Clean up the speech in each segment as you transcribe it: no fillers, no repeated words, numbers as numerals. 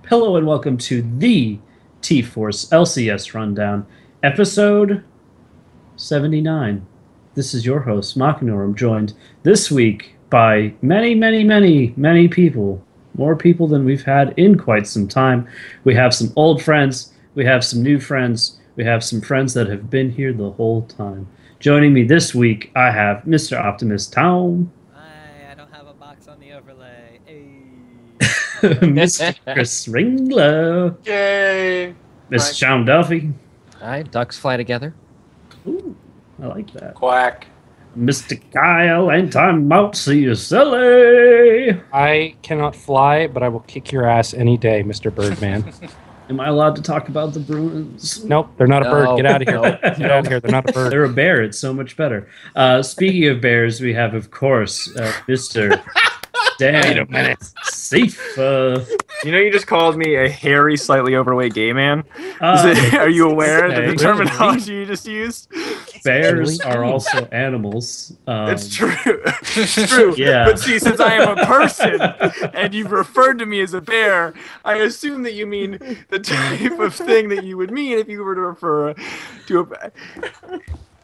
Hello and welcome to the T-Force LCS Rundown, episode 79. This is your host, Machinor. I'm joined this week by many people. More people than we've had in quite some time. We have some old friends. We have some new friends. We have some friends that have been here the whole time. Joining me this week, I have Mr. Optimist Tom. I don't have a box on the overlay. Hey. Mr. Chris Ringlow. Yay! Mr. Sean Duffy. Hi, ducks fly together. Ooh, I like that. Quack. Mr. Kyle and time out, see you silly. I cannot fly, but I will kick your ass any day, Mr. Birdman. Am I allowed to talk about the Bruins? Nope, they're not a bird. Get out of here. No. Get out of here. They're not a bird. They're a bear. It's so much better. Speaking of bears, we have, of course, Mr. Dan Safe. You know, you just called me a hairy, slightly overweight gay man. Are you aware of the okay. terminology you just used? Bears are also animals. It's true. It's true. Yeah. But see, since I am a person and you've referred to me as a bear, I assume that you mean the type of thing that you would mean if you were to refer to a.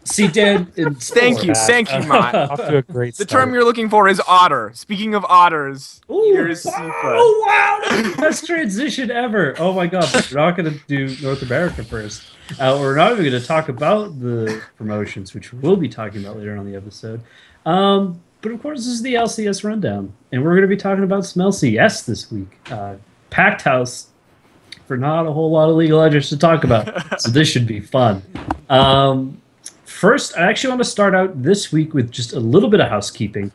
See, Dan. Thank you, Mott. Off to a great The start. term you're looking for is otter. Speaking of otters, here's Oh, wow! Best transition ever. Oh, my God. We're not going to do North America first. We're not even going to talk about the promotions, which we'll be talking about later on the episode. But, of course, this is the LCS Rundown. And we're going to be talking about some LCS this week. Packed house for not a whole lot of League of Legends to talk about. So this should be fun. First, I actually want to start out this week with just a little bit of housekeeping.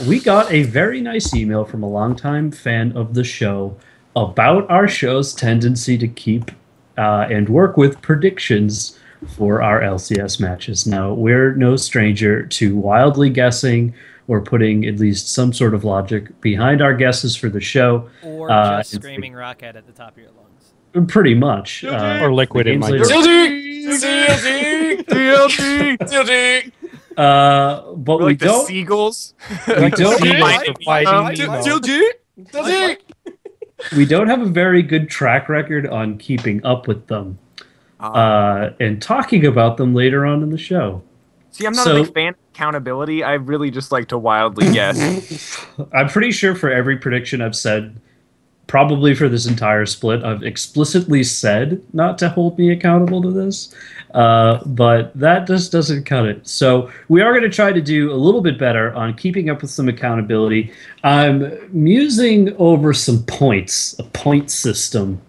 We got a very nice email from a longtime fan of the show about our show's tendency to keep and work with predictions for our LCS matches. Now, we're no stranger to wildly guessing or putting at least some sort of logic behind our guesses for the show. Or just screaming rocket at the top of your lungs. Pretty much. Or liquid in my TLT. But we The don't. seagulls. We don't. We don't have a very good track record on keeping up with them and talking about them later on in the show. See, I'm not a big fan of accountability. I really just like to wildly guess. I'm pretty sure for every prediction I've said, probably for this entire split, I've explicitly said not to hold me accountable to this, but that just doesn't cut it. So we are going to try to do a little bit better on keeping up with some accountability. I'm musing over some points, a point system,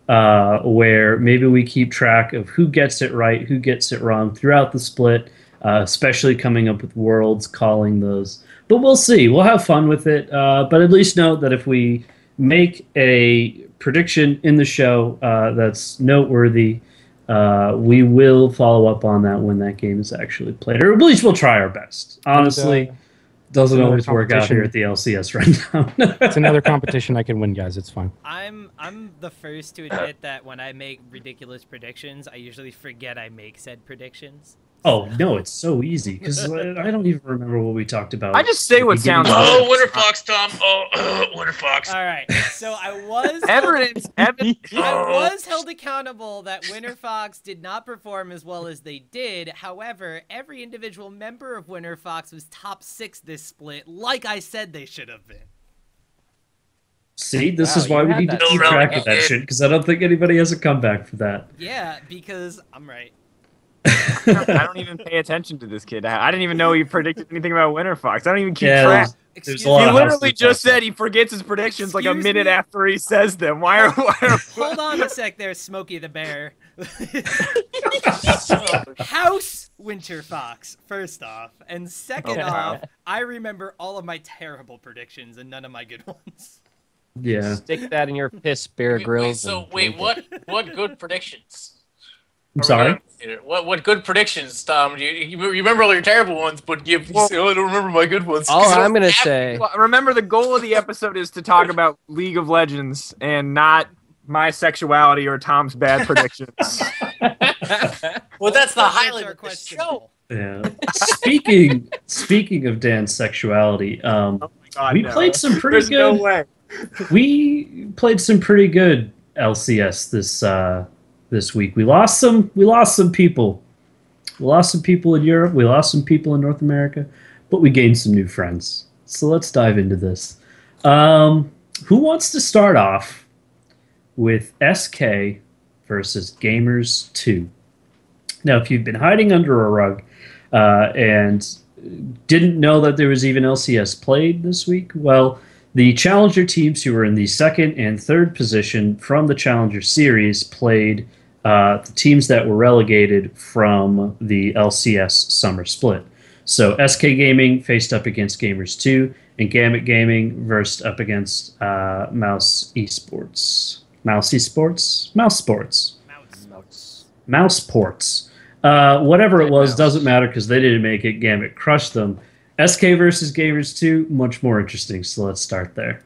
where maybe we keep track of who gets it right, who gets it wrong throughout the split, especially coming up with worlds, calling those. But we'll see. We'll have fun with it, but at least note that if we make a prediction in the show that's noteworthy, we will follow up on that when that game is actually played, or at least we'll try our best. Honestly, doesn't always work out here at the LCS right now. It's another competition I can win, guys. It's fine. I'm the first to admit that when I make ridiculous predictions, I usually forget I make said predictions. Oh, no, it's so easy, because I don't even remember what we talked about. I just say what sounds. Oh, Winter Fox, Tom. Oh, Winter Fox. All right, so I was Evidence. I was held accountable that Winter Fox did not perform as well as they did. However, every individual member of Winter Fox was top 6 this split, like I said they should have been. See, this is why we need to keep track of that shit, because I don't think anybody has a comeback for that. Yeah, because I'm right. I don't even pay attention to this kid. I didn't even know he predicted anything about Winter Fox. I don't even keep track. There's He a lot of literally houses just like said he forgets his predictions like a Excuse minute me? after he says them. Why are Hold on a sec there, Smokey the Bear. House Winter Fox, first off. And second off, I remember all of my terrible predictions and none of my good ones. Yeah. Stick that in your piss, Bear Grylls. Wait, what good predictions? I'm sorry? What good predictions, Tom? You remember all your terrible ones, but you say, oh, I don't remember my good ones. All I'm going to say... Well, remember, the goal of the episode is to talk about League of Legends and not my sexuality or Tom's bad predictions. Well, that's the Those highlight are of the show. questionable. Yeah. Speaking of Dan's sexuality, God, we no. played some pretty There's good. no way. We played some pretty good LCS this week. We lost some people. We lost some people in Europe. We lost some people in North America, but we gained some new friends. So let's dive into this. Who wants to start off with SK versus Gamers 2? Now, if you've been hiding under a rug and didn't know that there was even LCS played this week, well, the Challenger teams who were in the second and third position from the Challenger Series played the teams that were relegated from the LCS Summer Split. So SK Gaming faced up against Gamers 2, and Gamut Gaming versed up against Mouse Esports. Mouse Esports? Mouse Sports. Mouse Ports. Whatever it was, doesn't matter because they didn't make it. Gamut crushed them. SK versus Gamers 2, much more interesting, so let's start there.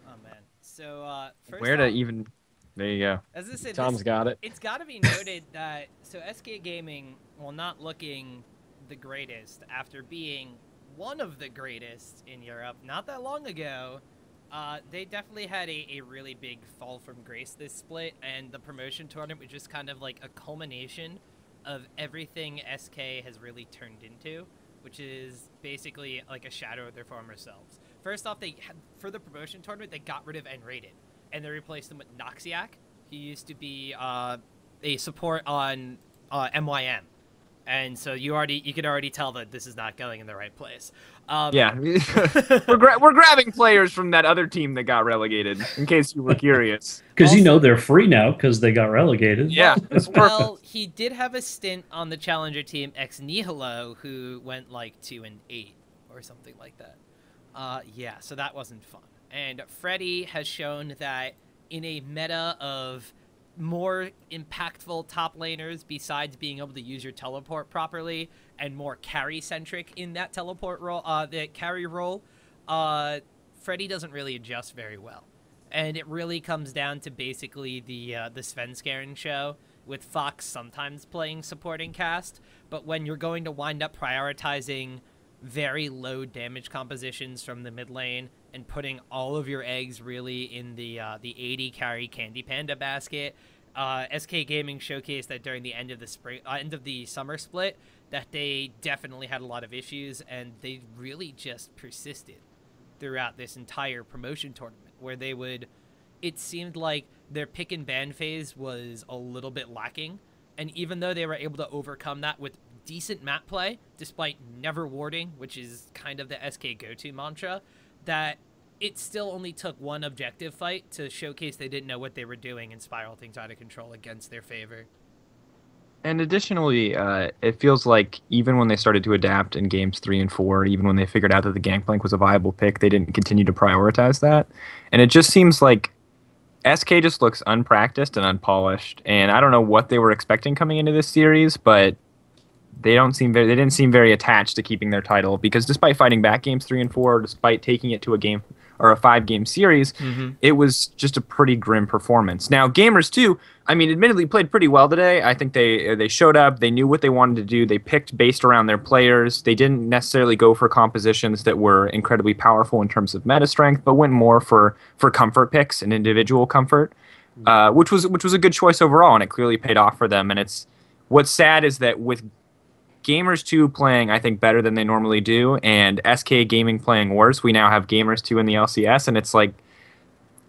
Oh, man. So, first Where to off, even... There you go. as I said, Tom's got it. it's got to be noted that, so SK Gaming, while not looking the greatest, after being one of the greatest in Europe not that long ago, they definitely had a really big fall from grace this split, and the promotion tournament was just kind of like a culmination of everything SK has really turned into, which is basically like a shadow of their former selves. First off, for the promotion tournament, they got rid of N-Rated, and they replaced him with Noxiac. He used to be a support on MYM. And so you could already tell that this is not going in the right place. Yeah, we're grabbing players from that other team that got relegated. In case you were curious, Because you know they're free now because they got relegated. yeah, it's perfect. Well, he did have a stint on the Challenger team ex nihilo, who went like 2-8 or something like that. Yeah, so that wasn't fun. And Freddy has shown that in a meta of more impactful top laners, besides being able to use your teleport properly and more carry centric in that teleport role, the carry role, Freddy doesn't really adjust very well. And it really comes down to basically the Svenskeren show, with Fox sometimes playing supporting cast, but when you're going to wind up prioritizing very low damage compositions from the mid lane and putting all of your eggs really in the 80 carry Candy Panda basket, SK Gaming showcased that during the end of the summer split that they definitely had a lot of issues, and they really just persisted throughout this entire promotion tournament, where it seemed like their pick and ban phase was a little bit lacking, and even though they were able to overcome that with decent map play, despite never warding, which is kind of the SK go-to mantra, that it still only took one objective fight to showcase they didn't know what they were doing and spiral things out of control against their favor. And additionally, it feels like even when they started to adapt in games 3 and 4, even when they figured out that the Gangplank was a viable pick, they didn't continue to prioritize that. And it just seems like SK just looks unpracticed and unpolished. And I don't know what they were expecting coming into this series, but they didn't seem very attached to keeping their title, because despite fighting back games 3 and 4, despite taking it to a 5-game series, it was just a pretty grim performance. Now, Gamers 2, I mean, admittedly played pretty well today. I think they showed up, they knew what they wanted to do, they picked based around their players. They didn't necessarily go for compositions that were incredibly powerful in terms of meta strength, but went more for comfort picks and individual comfort, which was a good choice overall, and it clearly paid off for them. And what's sad is that with Gamers 2 playing, I think, better than they normally do, and SK Gaming playing worse, we now have Gamers 2 in the LCS, and it's like,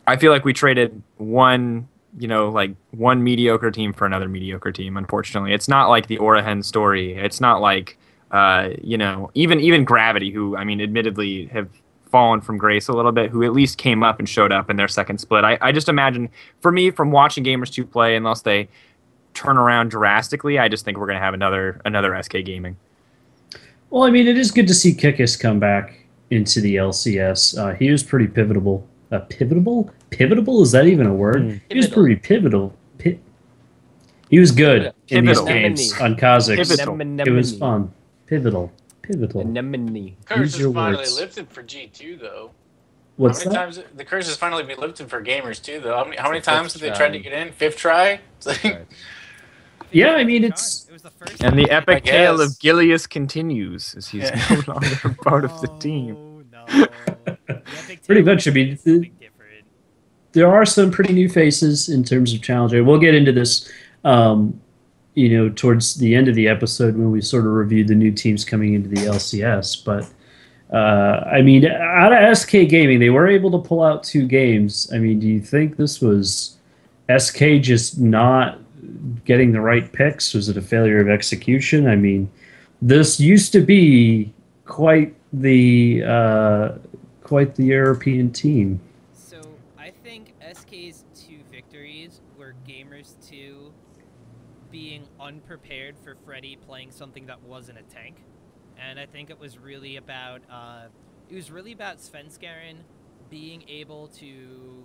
I feel like we traded one mediocre team for another mediocre team, unfortunately. It's not like the Orahen story. It's not like, even Gravity, who, I mean, admittedly have fallen from grace a little bit, who at least came up and showed up in their second split. I just imagine, for me, from watching Gamers 2 play, unless they turn around drastically, I just think we're going to have another SK Gaming. Well, I mean, it is good to see Kikis come back into the LCS. He was pretty pivotal. Pivotal? Pivotal? Is that even a word? He was pretty pivotal. He was good in these games on Kha'Zix. It was fun. Pivotal. Anemone. Curse your is finally words. lifted for G2 though. What's How many that? times the curse has finally been lifted for Gamers too though? How many times have they tried to get in? Fifth try? It's like, Yeah, I mean, it's... It was the first And the time- epic tale of guess. Gilius continues, as he's no longer part of the team. Oh, no. The epic Pretty tale much, I mean, is something different. there are some pretty new faces in terms of challenger. We'll get into this, towards the end of the episode when we sort of review the new teams coming into the LCS. But I mean, out of SK Gaming, they were able to pull out 2 games. I mean, do you think this was SK just not getting the right picks? Was it a failure of execution? I mean, this used to be quite the European team. So I think SK's 2 victories were Gamers 2 being unprepared for Freddy playing something that wasn't a tank. And I think it was really about Svenskeren being able to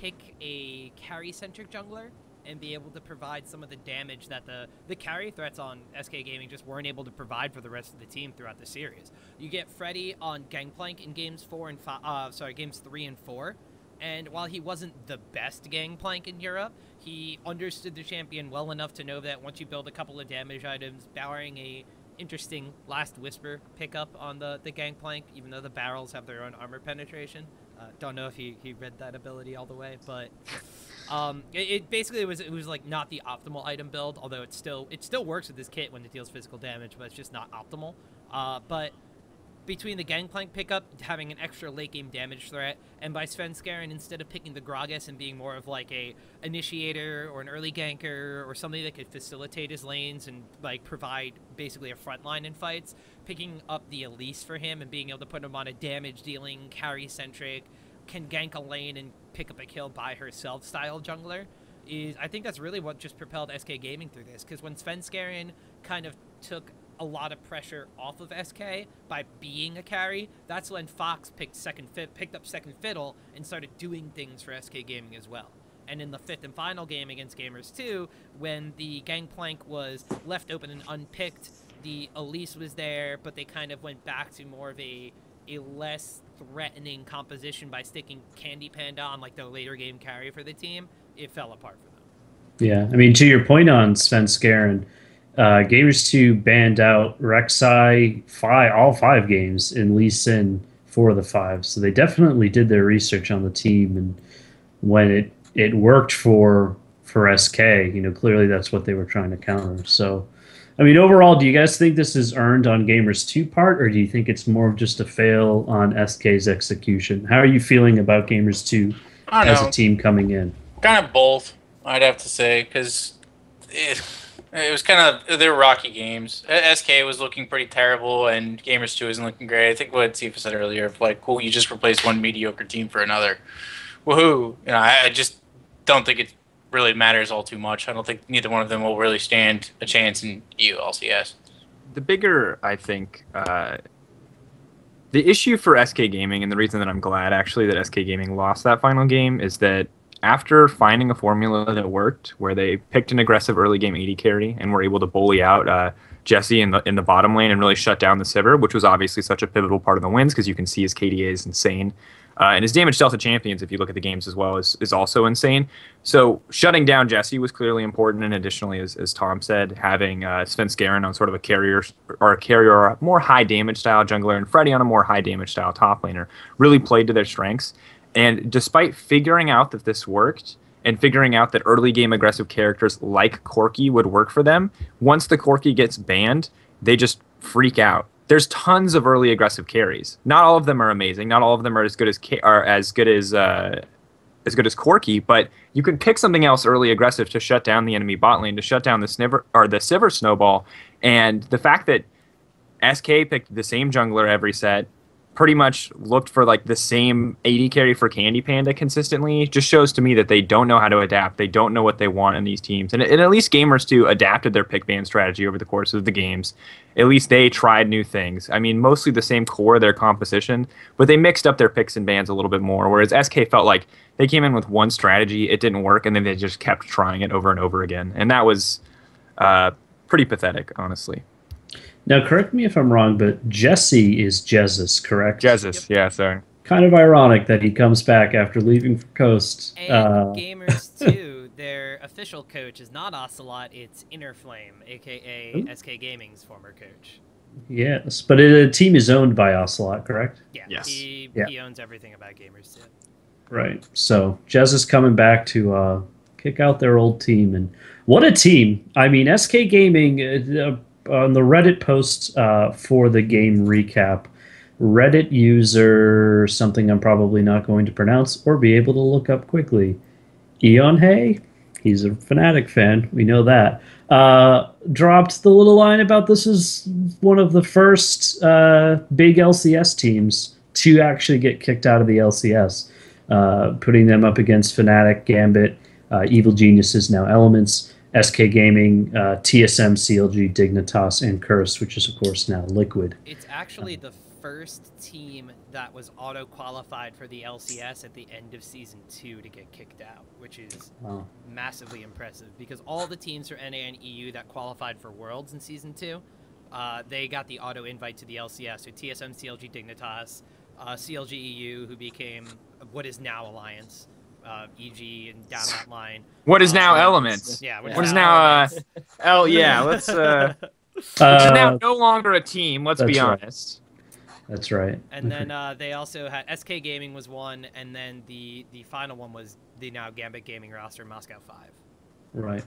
pick a carry-centric jungler and be able to provide some of the damage that the carry threats on SK Gaming just weren't able to provide for the rest of the team throughout the series. You get Freddy on Gangplank in games 3 and 4, and while he wasn't the best Gangplank in Europe, he understood the champion well enough to know that once you build a couple of damage items, barring a interesting Last Whisper pickup on the Gangplank, even though the barrels have their own armor penetration. Don't know if he read that ability all the way, but it basically was like not the optimal item build, although it still works with this kit when it deals physical damage, but it's just not optimal. But between the Gangplank pickup, having an extra late game damage threat, and by Svenskeren, instead of picking the Gragas and being more of like a initiator or an early ganker or something that could facilitate his lanes and like provide basically a front line in fights, picking up the Elise for him and being able to put him on a damage dealing, carry centric, can gank a lane and pick up a kill by herself style jungler, I think that's really what just propelled SK Gaming through this, because when Svenskeren kind of took a lot of pressure off of SK by being a carry, that's when Fox picked up second fiddle and started doing things for SK Gaming as well. And in the 5th and final game against Gamers 2, when the Gangplank was left open and unpicked, the Elise was there, but they kind of went back to more of a less threatening composition by sticking Candy Panda on like the later game carry for the team. It fell apart for them. Yeah, I mean, to your point on Svenskeren, Gamers 2 banned out Rek'Sai all 5 games in Lee Sin 4 of the 5. So they definitely did their research on the team, and when it worked for SK, clearly that's what they were trying to counter. So, I mean, overall, do you guys think this is earned on Gamers 2 part, or do you think it's more of just a fail on SK's execution? How are you feeling about Gamers 2 as a team coming in? Kind of both, I'd have to say, because it was kind of, they were rocky games. SK was looking pretty terrible, and Gamers 2 isn't looking great. I think what Sifa said earlier, of like, cool, you just replaced one mediocre team for another. Woohoo! I just don't think it really matters all too much. I don't think neither one of them will really stand a chance in LCS. The bigger, I think, the issue for SK Gaming, and the reason that I'm glad actually that SK Gaming lost that final game, is that after finding a formula that worked, where they picked an aggressive early game AD carry and were able to bully out Jesse in the bottom lane and really shut down the Sivir, which was obviously such a pivotal part of the wins, because you can see his KDA is insane. And his damage dealt to champions, if you look at the games as well, is also insane. So shutting down Jesse was clearly important, and additionally, as Tom said, having Svenskeren on sort of a carrier or a more high damage style jungler, and Freddy on a more high damage style top laner really played to their strengths. And despite figuring out that this worked, and figuring out that early game aggressive characters like Corki would work for them, once the Corki gets banned, they just freak out. There's tons of early aggressive carries. Not all of them are amazing. Not all of them are as good as Corki, but you can pick something else early aggressive to shut down the enemy bot lane, to shut down the Sivir snowball. And the fact that SK picked the same jungler every set, pretty much looked for like the same AD carry for Candy Panda consistently, just shows to me that they don't know how to adapt. They don't know what they want in these teams. And at least Gamers 2 adapted their pick ban strategy over the course of the games. At least they tried new things. I mean, mostly the same core of their composition, but they mixed up their picks and bans a little bit more, whereas SK felt like they came in with one strategy, it didn't work, and then they just kept trying it over and over again. And that was pretty pathetic, honestly. Now, correct me if I'm wrong, but Jesse is Jesus, correct? Jesus, yeah, sorry. Kind of ironic that he comes back after leaving for Coast. And Gamers 2, their official coach is not Ocelot, it's Innerflame, a.k.a. SK Gaming's former coach. Yes, but the team is owned by Ocelot, correct? Yeah, yes. He owns everything about Gamers 2. Right. So Jez is coming back to kick out their old team, and what a team! I mean, SK Gaming on the Reddit post for the game recap. Reddit user something I'm probably not going to pronounce or be able to look up quickly. Eon Hay, he's a Fnatic fan. We know that. Dropped the little line about this is one of the first big LCS teams to actually get kicked out of the LCS, putting them up against Fnatic, Gambit, Evil Geniuses, now Elements, SK Gaming, TSM, CLG, Dignitas, and Curse, which is, of course, now Liquid. It's actually the first team that was auto-qualified for the LCS at the end of Season 2 to get kicked out, which is massively impressive, because all the teams for NA and EU that qualified for Worlds in Season 2, they got the auto-invite to the LCS. So TSM, CLG, Dignitas, CLG EU, who became what is now Alliance, EG, and down that line. What is now Elements? Yeah, what is now let's which is now no longer a team, let's be honest. That's right. And then they also had SK Gaming was one, and then the final one was the now Gambit Gaming roster, Moscow 5. Right.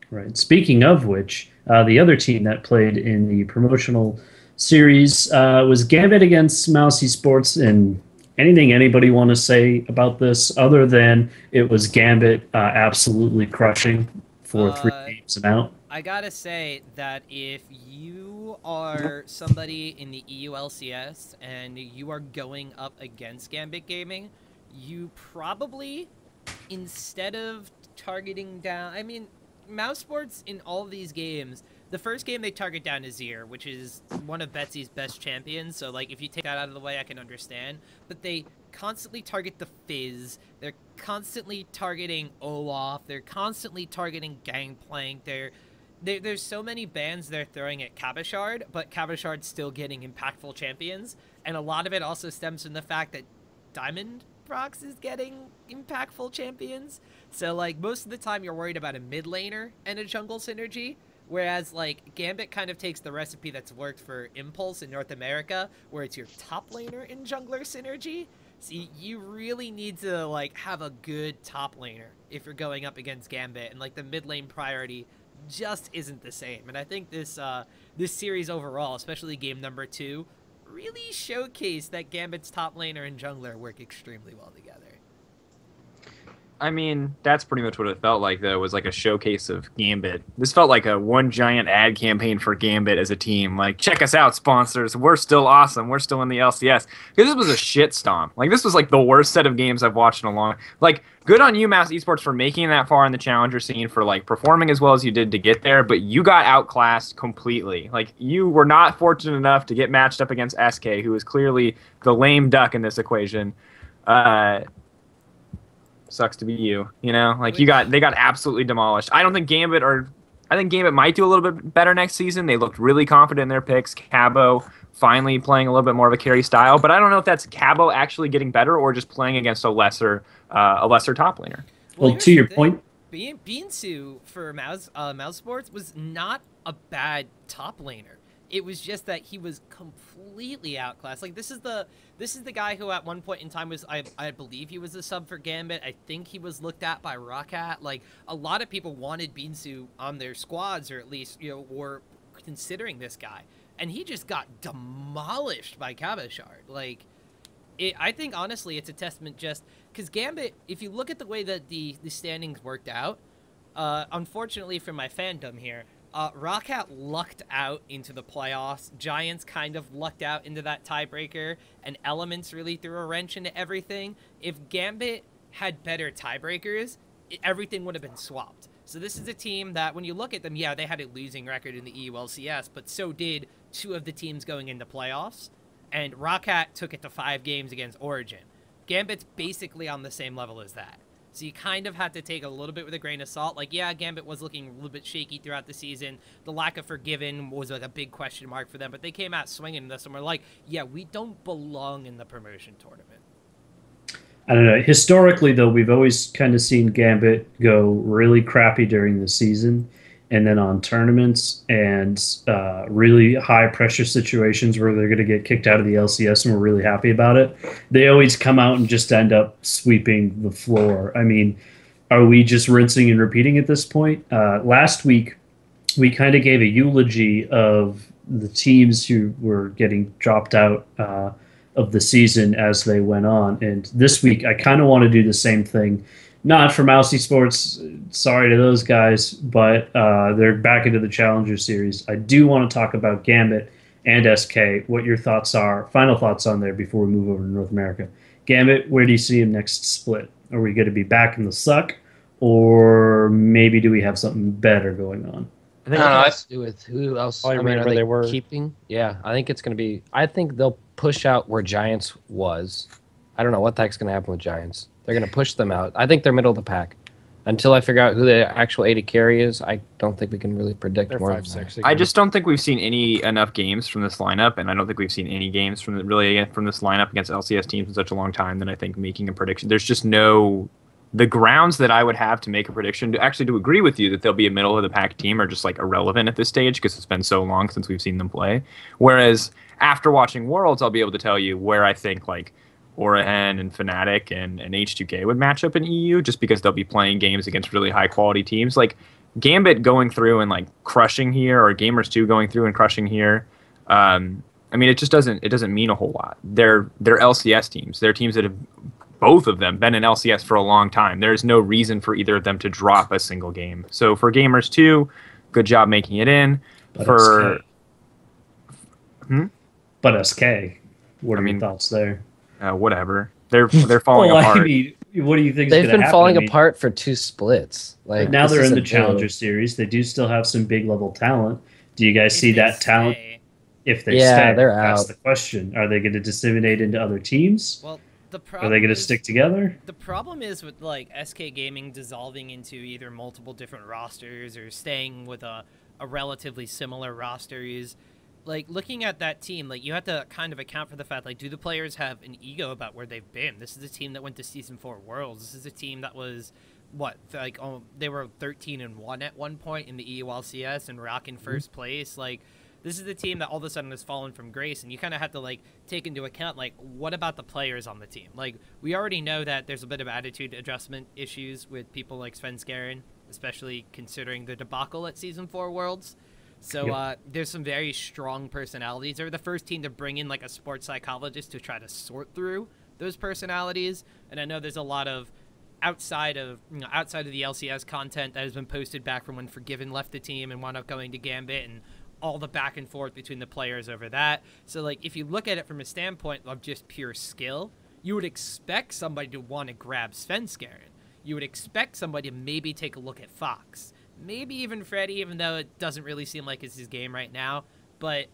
Right. Speaking of which, the other team that played in the promotional series was Gambit against Mousy Sports. And anything anybody want to say about this other than it was Gambit absolutely crushing for 3 games and out? I gotta say that if you are somebody in the EU LCS and you are going up against Gambit Gaming, you probably, instead of targeting down... I mean, Mouse Sports in all of these games, the first game they target down Azir, which is one of Betsy's best champions, so like if you take that out of the way, I can understand. But they constantly target the Fizz, they're constantly targeting Olaf, they're constantly targeting Gangplank, there's so many bans they're throwing at Cabashard, but Cabashard's still getting impactful champions, and a lot of it also stems from the fact that Diamond Prox is getting impactful champions. So like most of the time you're worried about a mid laner and a jungle synergy, whereas like Gambit kind of takes the recipe that's worked for Impulse in North America, where it's your top laner and jungler synergy. So you really need to like have a good top laner if you're going up against Gambit, and like the mid lane priority just isn't the same. And I think this this series overall, especially game number 2, really showcased that Gambit's top laner and jungler work extremely well together. I mean, that's pretty much what it felt like, though, was like a showcase of Gambit. This felt like a one giant ad campaign for Gambit as a team. Like, check us out, sponsors. We're still awesome. We're still in the LCS. Because this was a shit stomp. Like, this was like the worst set of games I've watched in a long... Like, good on you, Mouse Esports, for making that far in the challenger scene, for like performing as well as you did to get there, but you got outclassed completely. Like, you were not fortunate enough to get matched up against SK, who is clearly the lame duck in this equation. Sucks to be you, you know? Like, they got absolutely demolished. I think Gambit might do a little bit better next season. They looked really confident in their picks. Cabo finally playing a little bit more of a carry style, but I don't know if that's Cabo actually getting better or just playing against a lesser top laner. Well, to your point, Beansu for Mouse Sports was not a bad top laner. It was just that he was completely outclassed. Like, this is the guy who at one point in time was, I believe he was a sub for Gambit. I think he was looked at by Roccat. Like, a lot of people wanted Beansu on their squads, or at least, you know, were considering this guy. And he just got demolished by Cabashard. Like, I think, honestly, it's a testament just... Because Gambit, if you look at the way that the standings worked out, unfortunately for my fandom here, Roccat lucked out into the playoffs. Giants kind of lucked out into that tiebreaker, and Elements really threw a wrench into everything. If Gambit had better tiebreakers, everything would have been swapped. So this is a team that, when you look at them, yeah, they had a losing record in the EU LCS, but so did 2 of the teams going into playoffs. And Roccat took it to 5 games against Origin. Gambit's basically on the same level as that. So you kind of have to take a little bit with a grain of salt. Like, yeah, Gambit was looking a little bit shaky throughout the season. The lack of Forgiven was like a big question mark for them, but they came out swinging this, and we're like, yeah, we don't belong in the promotion tournament. I don't know. Historically, though, we've always kind of seen Gambit go really crappy during the season and then on tournaments and really high pressure situations where they're going to get kicked out of the LCS and we're really happy about it, they always come out and just end up sweeping the floor. I mean, are we just rinsing and repeating at this point? Last week, we kind of gave a eulogy of the teams who were getting dropped out of the season as they went on. And this week, I kind of want to do the same thing. Not for Mousy Sports, sorry to those guys, but they're back into the Challenger Series. I do want to talk about Gambit and SK, what your thoughts are, final thoughts on there before we move over to North America. Gambit, where do you see him next split? Are we going to be back in the suck, or maybe do we have something better going on? I think it has to do with who else. I remember are they were keeping. Yeah, I think it's going to be. I think they'll push out where Giants was. I don't know what the heck's going to happen with Giants. They're going to push them out. I think they're middle of the pack. Until I figure out who the actual AD carry is, I don't think we can really predict They're more 5-6 I just don't think we've seen enough games from this lineup, and I don't think we've seen any games from this lineup against LCS teams in such a long time that I think making a prediction. There's just no the grounds that I would have to make a prediction to agree with you that they'll be a middle of the pack team are just like irrelevant at this stage because it's been so long since we've seen them play. Whereas after watching Worlds, I'll be able to tell you where I think like Orahen and Fnatic and H2K would match up in EU just because they'll be playing games against really high quality teams. Like Gambit going through and like crushing here, or Gamers 2 going through and crushing here. I mean, it doesn't mean a whole lot. They're LCS teams. They're teams that have both of them been in LCS for a long time. There's no reason for either of them to drop a single game. So for Gamers 2, good job making it in. But for But SK, what are your thoughts there? Whatever. They're falling apart. I mean, what do you think? They've been falling apart for 2 splits. Like now they're in the Challenger Series. They do still have some big level talent. Do you guys see that talent? If they stay, they're that's out. the question. Are they going to disseminate into other teams? Well, are they going to stick together? The problem is with like SK Gaming dissolving into either multiple different rosters or staying with a relatively similar roster is like looking at that team, like you have to kind of account for the fact, like, do the players have an ego about where they've been? This is a team that went to Season 4 Worlds. This is a team that was, they were 13-1 at one point in the EU LCS and rocking first place. Like, this is the team that all of a sudden has fallen from grace, and you kind of have to, like, take into account, like, what about the players on the team? Like, we already know that there's a bit of attitude adjustment issues with people like Svenskeren, especially considering the debacle at Season 4 Worlds. So there's some very strong personalities. They're the first team to bring in like a sports psychologist to try to sort through those personalities. And I know there's a lot of outside of the LCS content that has been posted back from when Forgiven left the team and wound up going to Gambit, and all the back and forth between the players over that. So like if you look at it from a standpoint of just pure skill, you would expect somebody to want to grab Svenskeren. You would expect somebody to maybe take a look at Fox. Maybe even Freddy, even though it doesn't really seem like it's his game right now. But,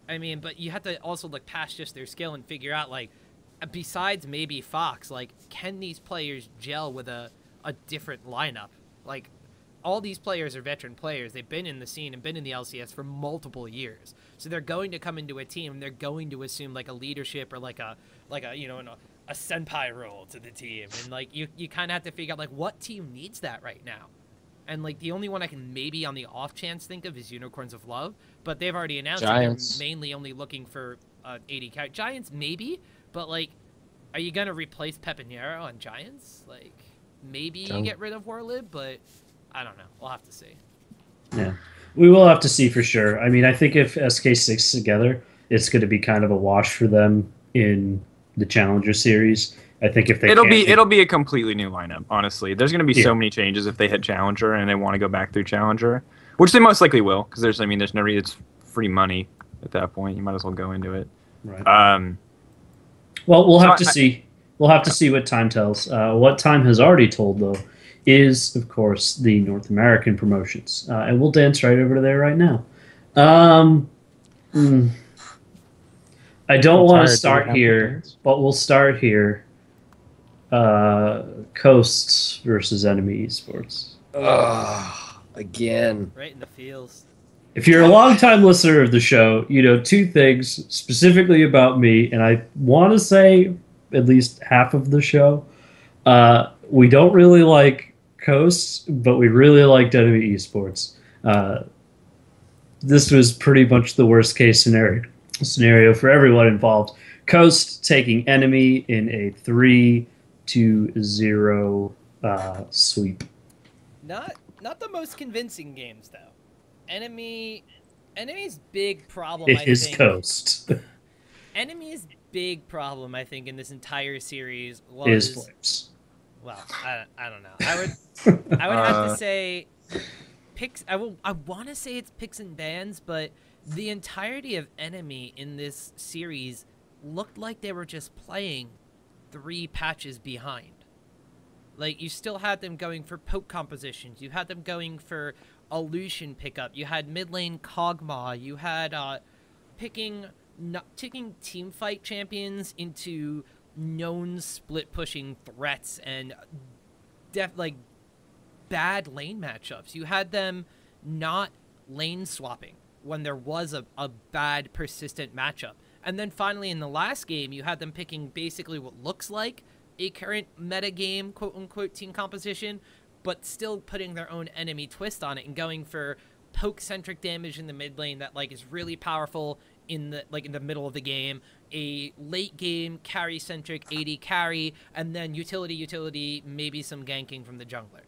I mean, but you have to also look past just their skill and figure out, like, besides maybe Fox, like, can these players gel with a different lineup? Like, all these players are veteran players. They've been in the scene and been in the LCS for multiple years. So they're going to come into a team and they're going to assume, like, a leadership or, like a senpai role to the team. And, like, you kind of have to figure out, like, what team needs that right now? And, like, the only one I can maybe on the off chance think of is Unicorns of Love. But they've already announced that they're mainly only looking for 80 character. Giants, maybe. But, like, are you going to replace Pepinero on Giants? Like, maybe you get rid of Warlib, but I don't know. We'll have to see. Yeah. We will have to see for sure. I mean, I think if SK sticks together, it's going to be kind of a wash for them in the Challenger Series. I think if they it'll be a completely new lineup. Honestly, there's going to be so many changes if they hit Challenger and they want to go back through Challenger, which they most likely will, because there's no reason. It's free money at that point. You might as well go into it. Right. Well, we'll have to see. We'll have to see what time tells. What time has already told though is, of course, the North American promotions, and we'll dance right over to there right now. I don't want to start here, but we'll start here. Coasts versus Enemy Esports. Again. Right in the feels. If you're a longtime listener of the show, you know 2 things specifically about me, and I want to say at least half of the show. We don't really like Coasts, but we really liked Enemy Esports. Uh, this was pretty much the worst case scenario for everyone involved. Coast taking enemy in a 3-0 sweep. Not the most convincing games though. Enemy's big problem. It is Coast. Enemy's big problem, I think, in this entire series is Flames. Well, I don't know. I would have to say picks. I want to say it's picks and bans, but the entirety of Enemy in this series looked like they were just playing 3 patches behind. Like, you still had them going for poke compositions. You had them going for illusion pickup. You had mid lane Kog'Maw. You had taking team fight champions into known split pushing threats and bad lane matchups. You had them not lane swapping when there was a bad persistent matchup. And then finally in the last game, you had them picking basically what looks like a current meta game, quote unquote, team composition, but still putting their own enemy twist on it and going for poke centric damage in the mid lane that is really powerful in the middle of the game, a late game carry centric AD carry, and then utility, maybe some ganking from the jungler.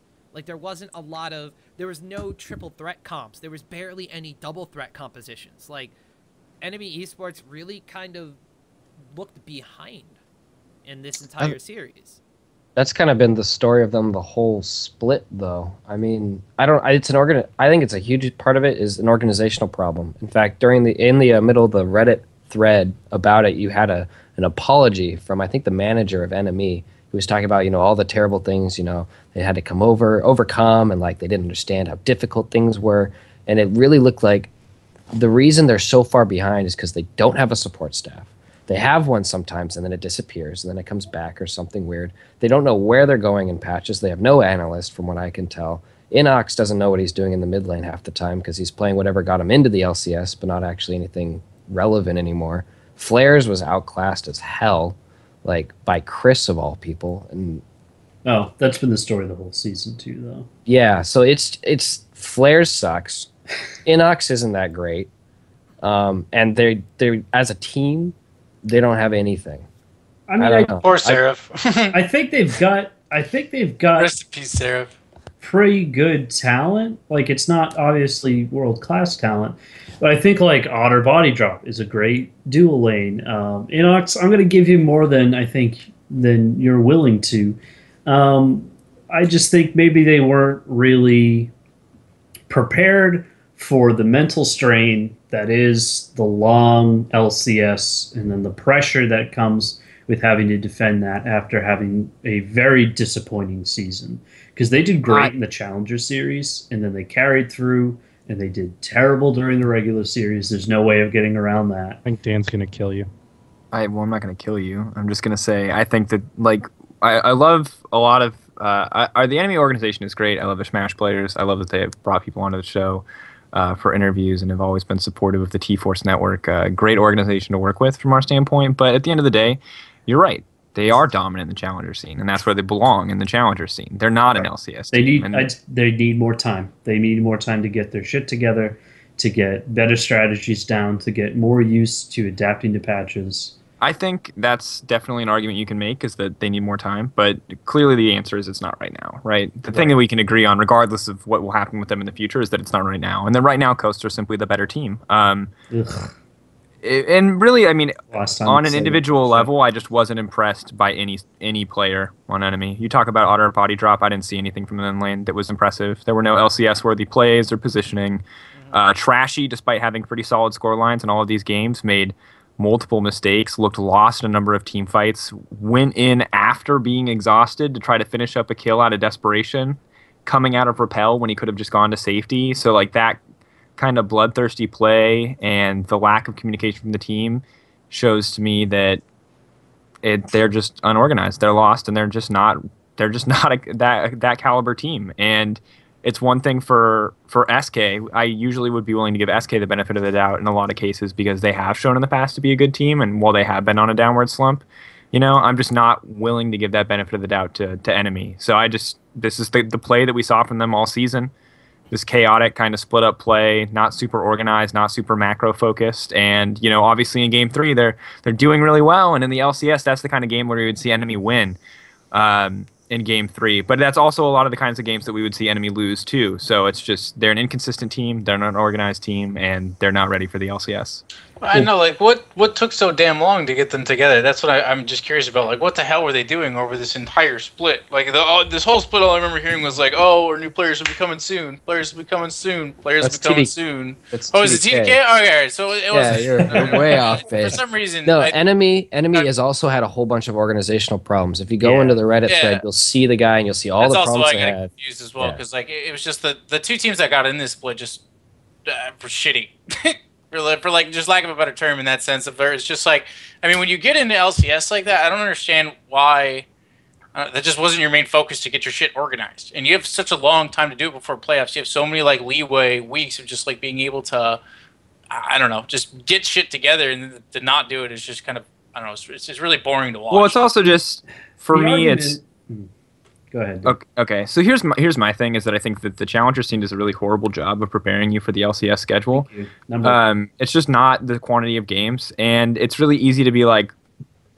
There was no triple threat comps. There was barely any double threat compositions. Enemy Esports really kind of looked behind in this entire series. That's kind of been the story of them the whole split, though. I mean, I think it's a huge part of it is an organizational problem. In fact, in the middle of the Reddit thread about it, you had an apology from, I think, the manager of Enemy, who was talking about all the terrible things they had to overcome, and they didn't understand how difficult things were, and it really looked like the reason they're so far behind is because they don't have a support staff. They have one sometimes, and then it disappears, and then it comes back or something weird. They don't know where they're going in patches. They have no analyst, from what I can tell. Inox doesn't know what he's doing in the mid lane half the time because he's playing whatever got him into the LCS, but not actually anything relevant anymore. Flares was outclassed as hell, by Chris of all people. And that's been the story the whole season too, though. Yeah, so it's Flares sucks. Inox isn't that great, and they as a team, they don't have anything. I mean, poor Seraph. I think they've got. Rest in peace, Seraph. Pretty good talent. It's not obviously world class talent, but I think Otter Body Drop is a great dual lane. Inox, I'm going to give you more than you're willing to. I just think maybe they weren't really prepared for the mental strain that is the long LCS and then the pressure that comes with having to defend that after having a very disappointing season. Because they did great in the Challenger Series, and then they carried through, and they did terrible during the regular series. There's no way of getting around that. I think Dan's going to kill you. I'm not going to kill you. I'm just going to say I think that I love a lot of the Enemy organization is great. I love the Smash players. I love that they have brought people onto the show for interviews and have always been supportive of the T-Force network. Great organization to work with from our standpoint. But at the end of the day, you're right. They are dominant in the Challenger scene, and that's where they belong, in the Challenger scene. They're not an LCS team. They need more time. They need more time to get their shit together, to get better strategies down, to get more used to adapting to patches. I think that's definitely an argument you can make, is that they need more time, but clearly the answer is it's not right now, right? The thing that we can agree on, regardless of what will happen with them in the future, is that it's not right now. And then right now, Coast are simply the better team. And really, I mean, on an individual level, I just wasn't impressed by any player on Enemy. You talk about Otter Body Drop, I didn't see anything from the lane that was impressive. There were no LCS-worthy plays or positioning. Trashy, despite having pretty solid score lines in all of these games, made multiple mistakes, looked lost in a number of team fights, went in after being exhausted to try to finish up a kill out of desperation, coming out of Repel when he could have just gone to safety. So that kind of bloodthirsty play and the lack of communication from the team shows to me that they're just unorganized. They're lost, and they're just not that caliber team. And it's one thing for SK. I usually would be willing to give SK the benefit of the doubt in a lot of cases because they have shown in the past to be a good team, and while they have been on a downward slump, I'm just not willing to give that benefit of the doubt to Enemy. So this is the play that we saw from them all season. this chaotic kind of split up play, not super organized, not super macro focused. And, you know, obviously in game 3, they're doing really well. And in the LCS, that's the kind of game where we would see enemy win in game 3. But that's also a lot of the kinds of games that we would see enemy lose too. So it's just, they're an inconsistent team, they're not an organized team, and they're not ready for the LCS. I know, like, what took so damn long to get them together? That's what I'm just curious about. Like, what the hell were they doing over this entire split? Like, this whole split, all I remember hearing was like, oh, our new players will be coming soon. Players will be coming soon. Players will be coming soon. That's Oh, is it TDK? Okay, all right. So it was. Yeah, you're way off base. For some reason. No, enemy has also had a whole bunch of organizational problems. If you go into the Reddit thread, you'll see the guy and you'll see all the problems they had. That's also why I got confused as well, because like it was just the 2 teams that got in this split just were shitty. For like, just lack of a better term in that sense of it's just like, I mean, when you get into LCS like that, I don't understand why that just wasn't your main focus to get your shit organized. And you have such a long time to do it before playoffs. You have so many like leeway weeks of just like being able to, I don't know, just get shit together, and to not do it is just kind of, I don't know, it's really boring to watch. Well, it's also just, for me, it's... Go ahead. Okay. So here's my thing is that I think that the Challengers team does a really horrible job of preparing you for the LCS schedule. It's just not the quantity of games, and it's really easy to be like,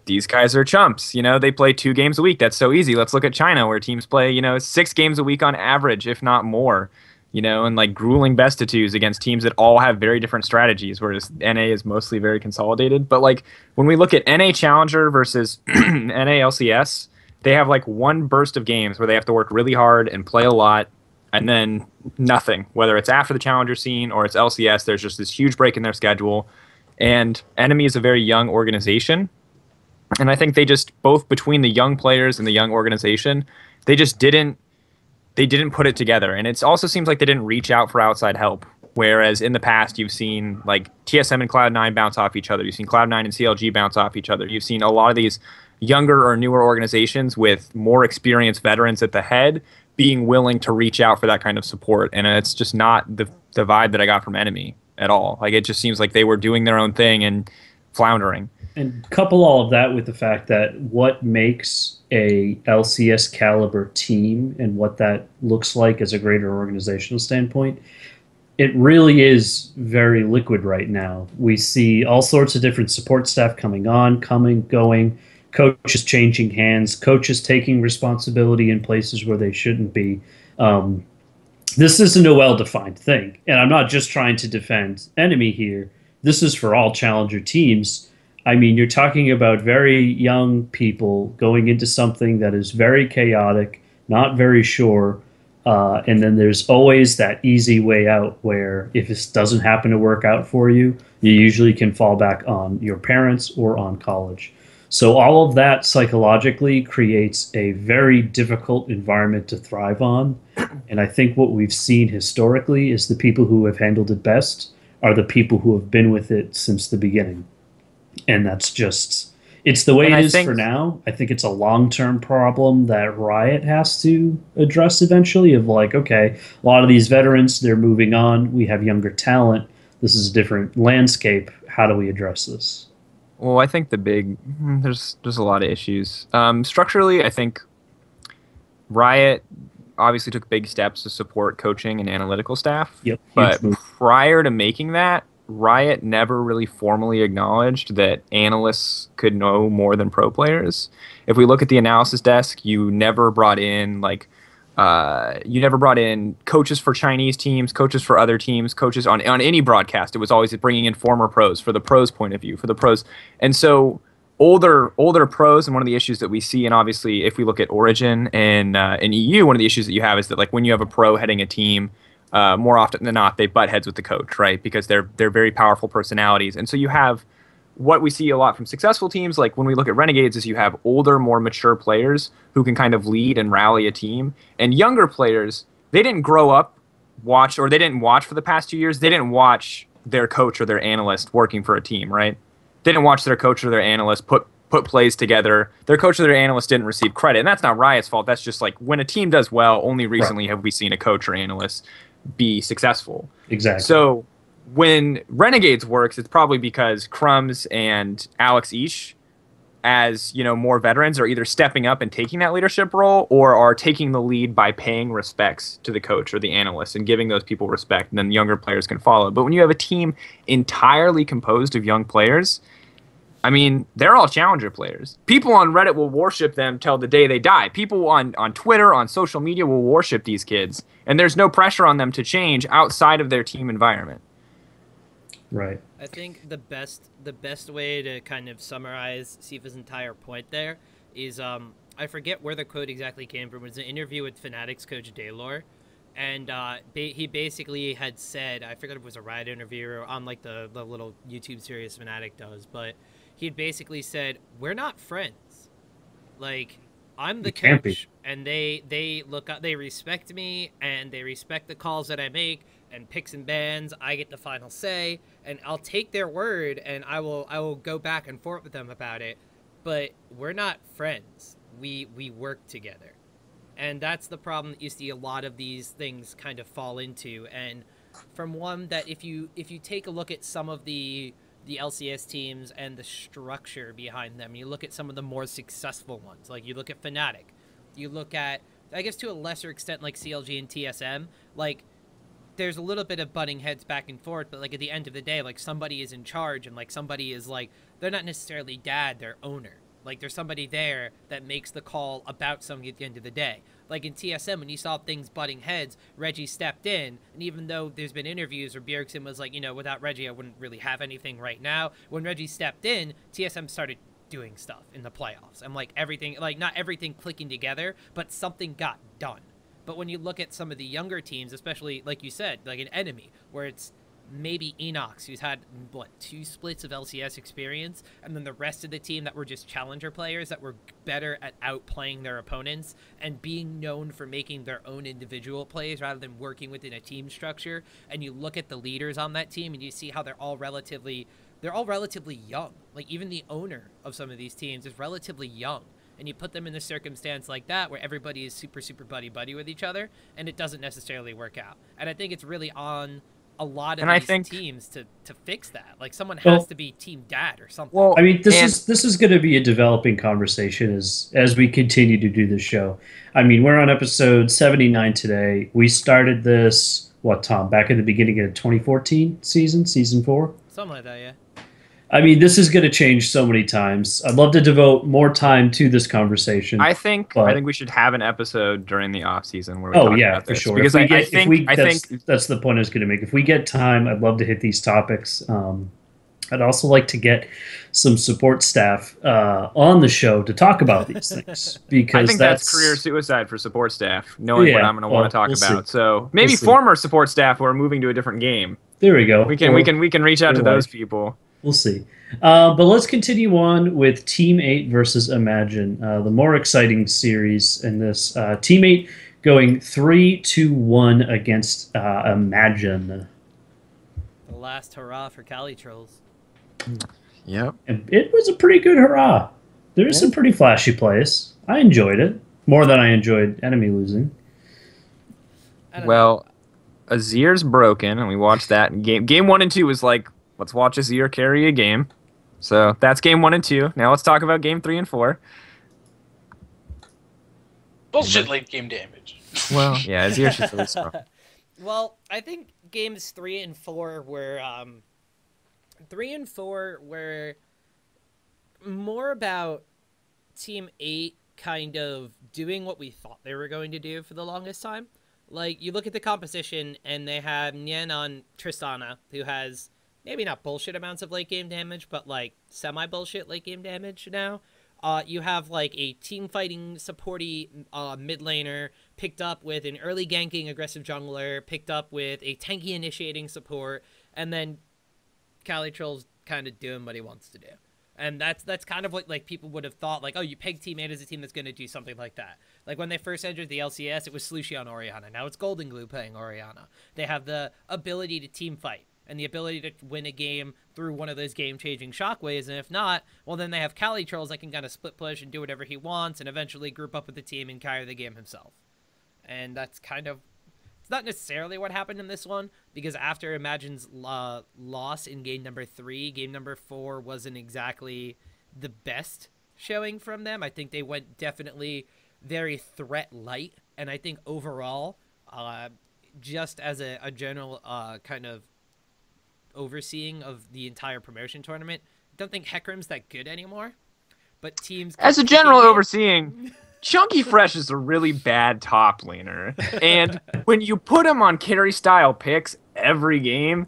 these guys are chumps. You know, they play 2 games a week. That's so easy. Let's look at China, where teams play, you know, 6 games a week on average, if not more. You know, and like grueling best of 2s against teams that all have very different strategies, whereas NA is mostly very consolidated. But like when we look at NA Challenger versus NA LCS, they have like one burst of games where they have to work really hard and play a lot, and then nothing. Whether it's after the Challenger scene or it's LCS, there's just this huge break in their schedule. And Enemy is a very young organization, and I think they just, both between the young players and the young organization, they just didn't put it together. And it also seems like they didn't reach out for outside help. Whereas in the past, you've seen like TSM and Cloud9 bounce off each other. You've seen Cloud9 and CLG bounce off each other. You've seen a lot of these younger or newer organizations with more experienced veterans at the head being willing to reach out for that kind of support. And it's just not the vibe that I got from Enemy at all. Like, it just seems like they were doing their own thing and floundering. And couple all of that with the fact that what makes a LCS caliber team and what that looks like as a greater organizational standpoint, it really is very liquid right now. We see all sorts of different support staff coming on, coming, going, coaches changing hands, coaches taking responsibility in places where they shouldn't be. This isn't a well-defined thing. And I'm not just trying to defend Enemy here. This is for all Challenger teams. I mean, you're talking about very young people going into something that is very chaotic, not very sure. And then there's always that easy way out where if this doesn't happen to work out for you, you usually can fall back on your parents or on college. So all of that psychologically creates a very difficult environment to thrive on. And I think what we've seen historically is the people who have handled it best are the people who have been with it since the beginning. And that's just, it's the way it is for now. I think it's a long-term problem that Riot has to address eventually, of like, okay, a lot of these veterans, they're moving on. We have younger talent. This is a different landscape. How do we address this? Well, I think there's a lot of issues. Structurally, I think Riot obviously took big steps to support coaching and analytical staff. Yep. But prior to making that, Riot never really formally acknowledged that analysts could know more than pro players. If we look at the analysis desk, you never brought in coaches for Chinese teams, coaches for other teams, coaches on any broadcast. It was always bringing in former pros for the pros' point of view, for the pros. And so older pros, and one of the issues that we see, and obviously if we look at Origin and in EU, one of the issues that you have is that like when you have a pro heading a team, more often than not, they butt heads with the coach, right? Because they're very powerful personalities. And so you have what we see a lot from successful teams, like when we look at Renegades, is you have older, more mature players who can kind of lead and rally a team. And younger players, they didn't grow up, they didn't watch for the past 2 years. They didn't watch their coach or their analyst working for a team, right? They didn't watch their coach or their analyst put plays together. Their coach or their analyst didn't receive credit. And that's not Riot's fault. That's just like when a team does well, only recently have we seen a coach or analyst be successful. Exactly. So when Renegades works, it's probably because Crumbs and Alex Ish as more veterans are either stepping up and taking that leadership role, or are taking the lead by paying respects to the coach or the analyst and giving those people respect, and then younger players can follow. But when you have a team entirely composed of young players, I mean, they're all challenger players. People on Reddit will worship them till the day they die. People on Twitter, on social media will worship these kids, and there's no pressure on them to change outside of their team environment. Right. I think the best way to kind of summarize Sifa's entire point there is I forget where the quote exactly came from. It was an interview with Fanatics coach Daylor, and he basically had said, I forget if it was a Riot interview or on like the little YouTube series Fnatic does, but he'd basically said, we're not friends. Like, I'm the coach, and they look up, they respect me, and they respect the calls that I make, and picks and bans, I get the final say, and I'll take their word, and I will go back and forth with them about it, but we're not friends. We work together. And that's the problem that you see a lot of these things kind of fall into. And from one that if you take a look at some of the LCS teams and the structure behind them, you look at some of the more successful ones, like you look at Fnatic, you look at, I guess to a lesser extent, like CLG and TSM, like there's a little bit of butting heads back and forth, but like at the end of the day, like somebody is in charge, and like somebody is like, they're not necessarily dad, they're owner. Like there's somebody there that makes the call about something at the end of the day. Like in TSM, when you saw things butting heads, Reggie stepped in, and even though there's been interviews where Bjergsen was like, without Reggie, I wouldn't really have anything right now. When Reggie stepped in, TSM started doing stuff in the playoffs. And like everything, like not everything clicking together, but something got done. But when you look at some of the younger teams, especially like you said, like an Enemy, where it's maybe Enox, who's had, 2 splits of LCS experience, and then the rest of the team that were just challenger players that were better at outplaying their opponents and being known for making their own individual plays rather than working within a team structure. And you look at the leaders on that team and you see how they're all relatively young. Like even the owner of some of these teams is relatively young. And you put them in a circumstance like that where everybody is super, super buddy-buddy with each other, and it doesn't necessarily work out. And I think it's really on a lot of these teams to fix that. Like someone has to be team dad or something. Well, I mean, this is going to be a developing conversation as we continue to do this show. I mean, we're on episode 79 today. We started this, Tom, back at the beginning of 2014 season 4? Something like that, yeah. I mean, this is going to change so many times. I'd love to devote more time to this conversation. I think we should have an episode during the off season where we talk about this. For sure. Because I think that's the point I was going to make. If we get time, I'd love to hit these topics. I'd also like to get some support staff on the show to talk about these things, because I think that's career suicide for support staff, knowing what I'm going to want to talk about. So maybe former support staff who are moving to a different game. There we go. We can reach out to those people. We'll see. But let's continue on with Team 8 versus Imagine, the more exciting series in this. Team 8 going 3-1 against Imagine. The last hurrah for Cali Trolls. Yep. And it was a pretty good hurrah. There's some pretty flashy plays. I enjoyed it. More than I enjoyed Enemy losing. Well, Azir's broken, and we watched that. Game 1 and 2 was like, let's watch Azir carry a game. So that's game 1 and 2. Now let's talk about game 3 and 4. Bullshit late game damage. Well, yeah, Azir's just really strong. Well, I think games 3 and 4 were 3 and 4 were more about Team 8 kind of doing what we thought they were going to do for the longest time. Like, you look at the composition, and they have Nien on Tristana, who has maybe not bullshit amounts of late game damage, but like semi-bullshit late game damage now. You have like a team fighting supporty mid laner picked up with an early ganking aggressive jungler, picked up with a tanky initiating support, and then Cali Troll's kind of doing what he wants to do. And that's kind of what like people would have thought, like, oh, you peg Team 8 as a team that's going to do something like that. Like when they first entered the LCS, it was Slushy on Orianna. Now it's Golden Glue playing Orianna. They have the ability to team fight and the ability to win a game through one of those game-changing shockwaves, and if not, well, then they have Cali Trolls that can kind of split push and do whatever he wants and eventually group up with the team and carry the game himself. And that's kind of... It's not necessarily what happened in this one, because after Imagine's loss in game number 3, game number 4 wasn't exactly the best showing from them. I think they went definitely very threat light, and I think overall, just as a general kind of overseeing of the entire promotion tournament, I don't think Hecarim's that good anymore. But teams as a general overseeing, Chunky Fresh is a really bad top laner, and when you put him on carry style picks every game,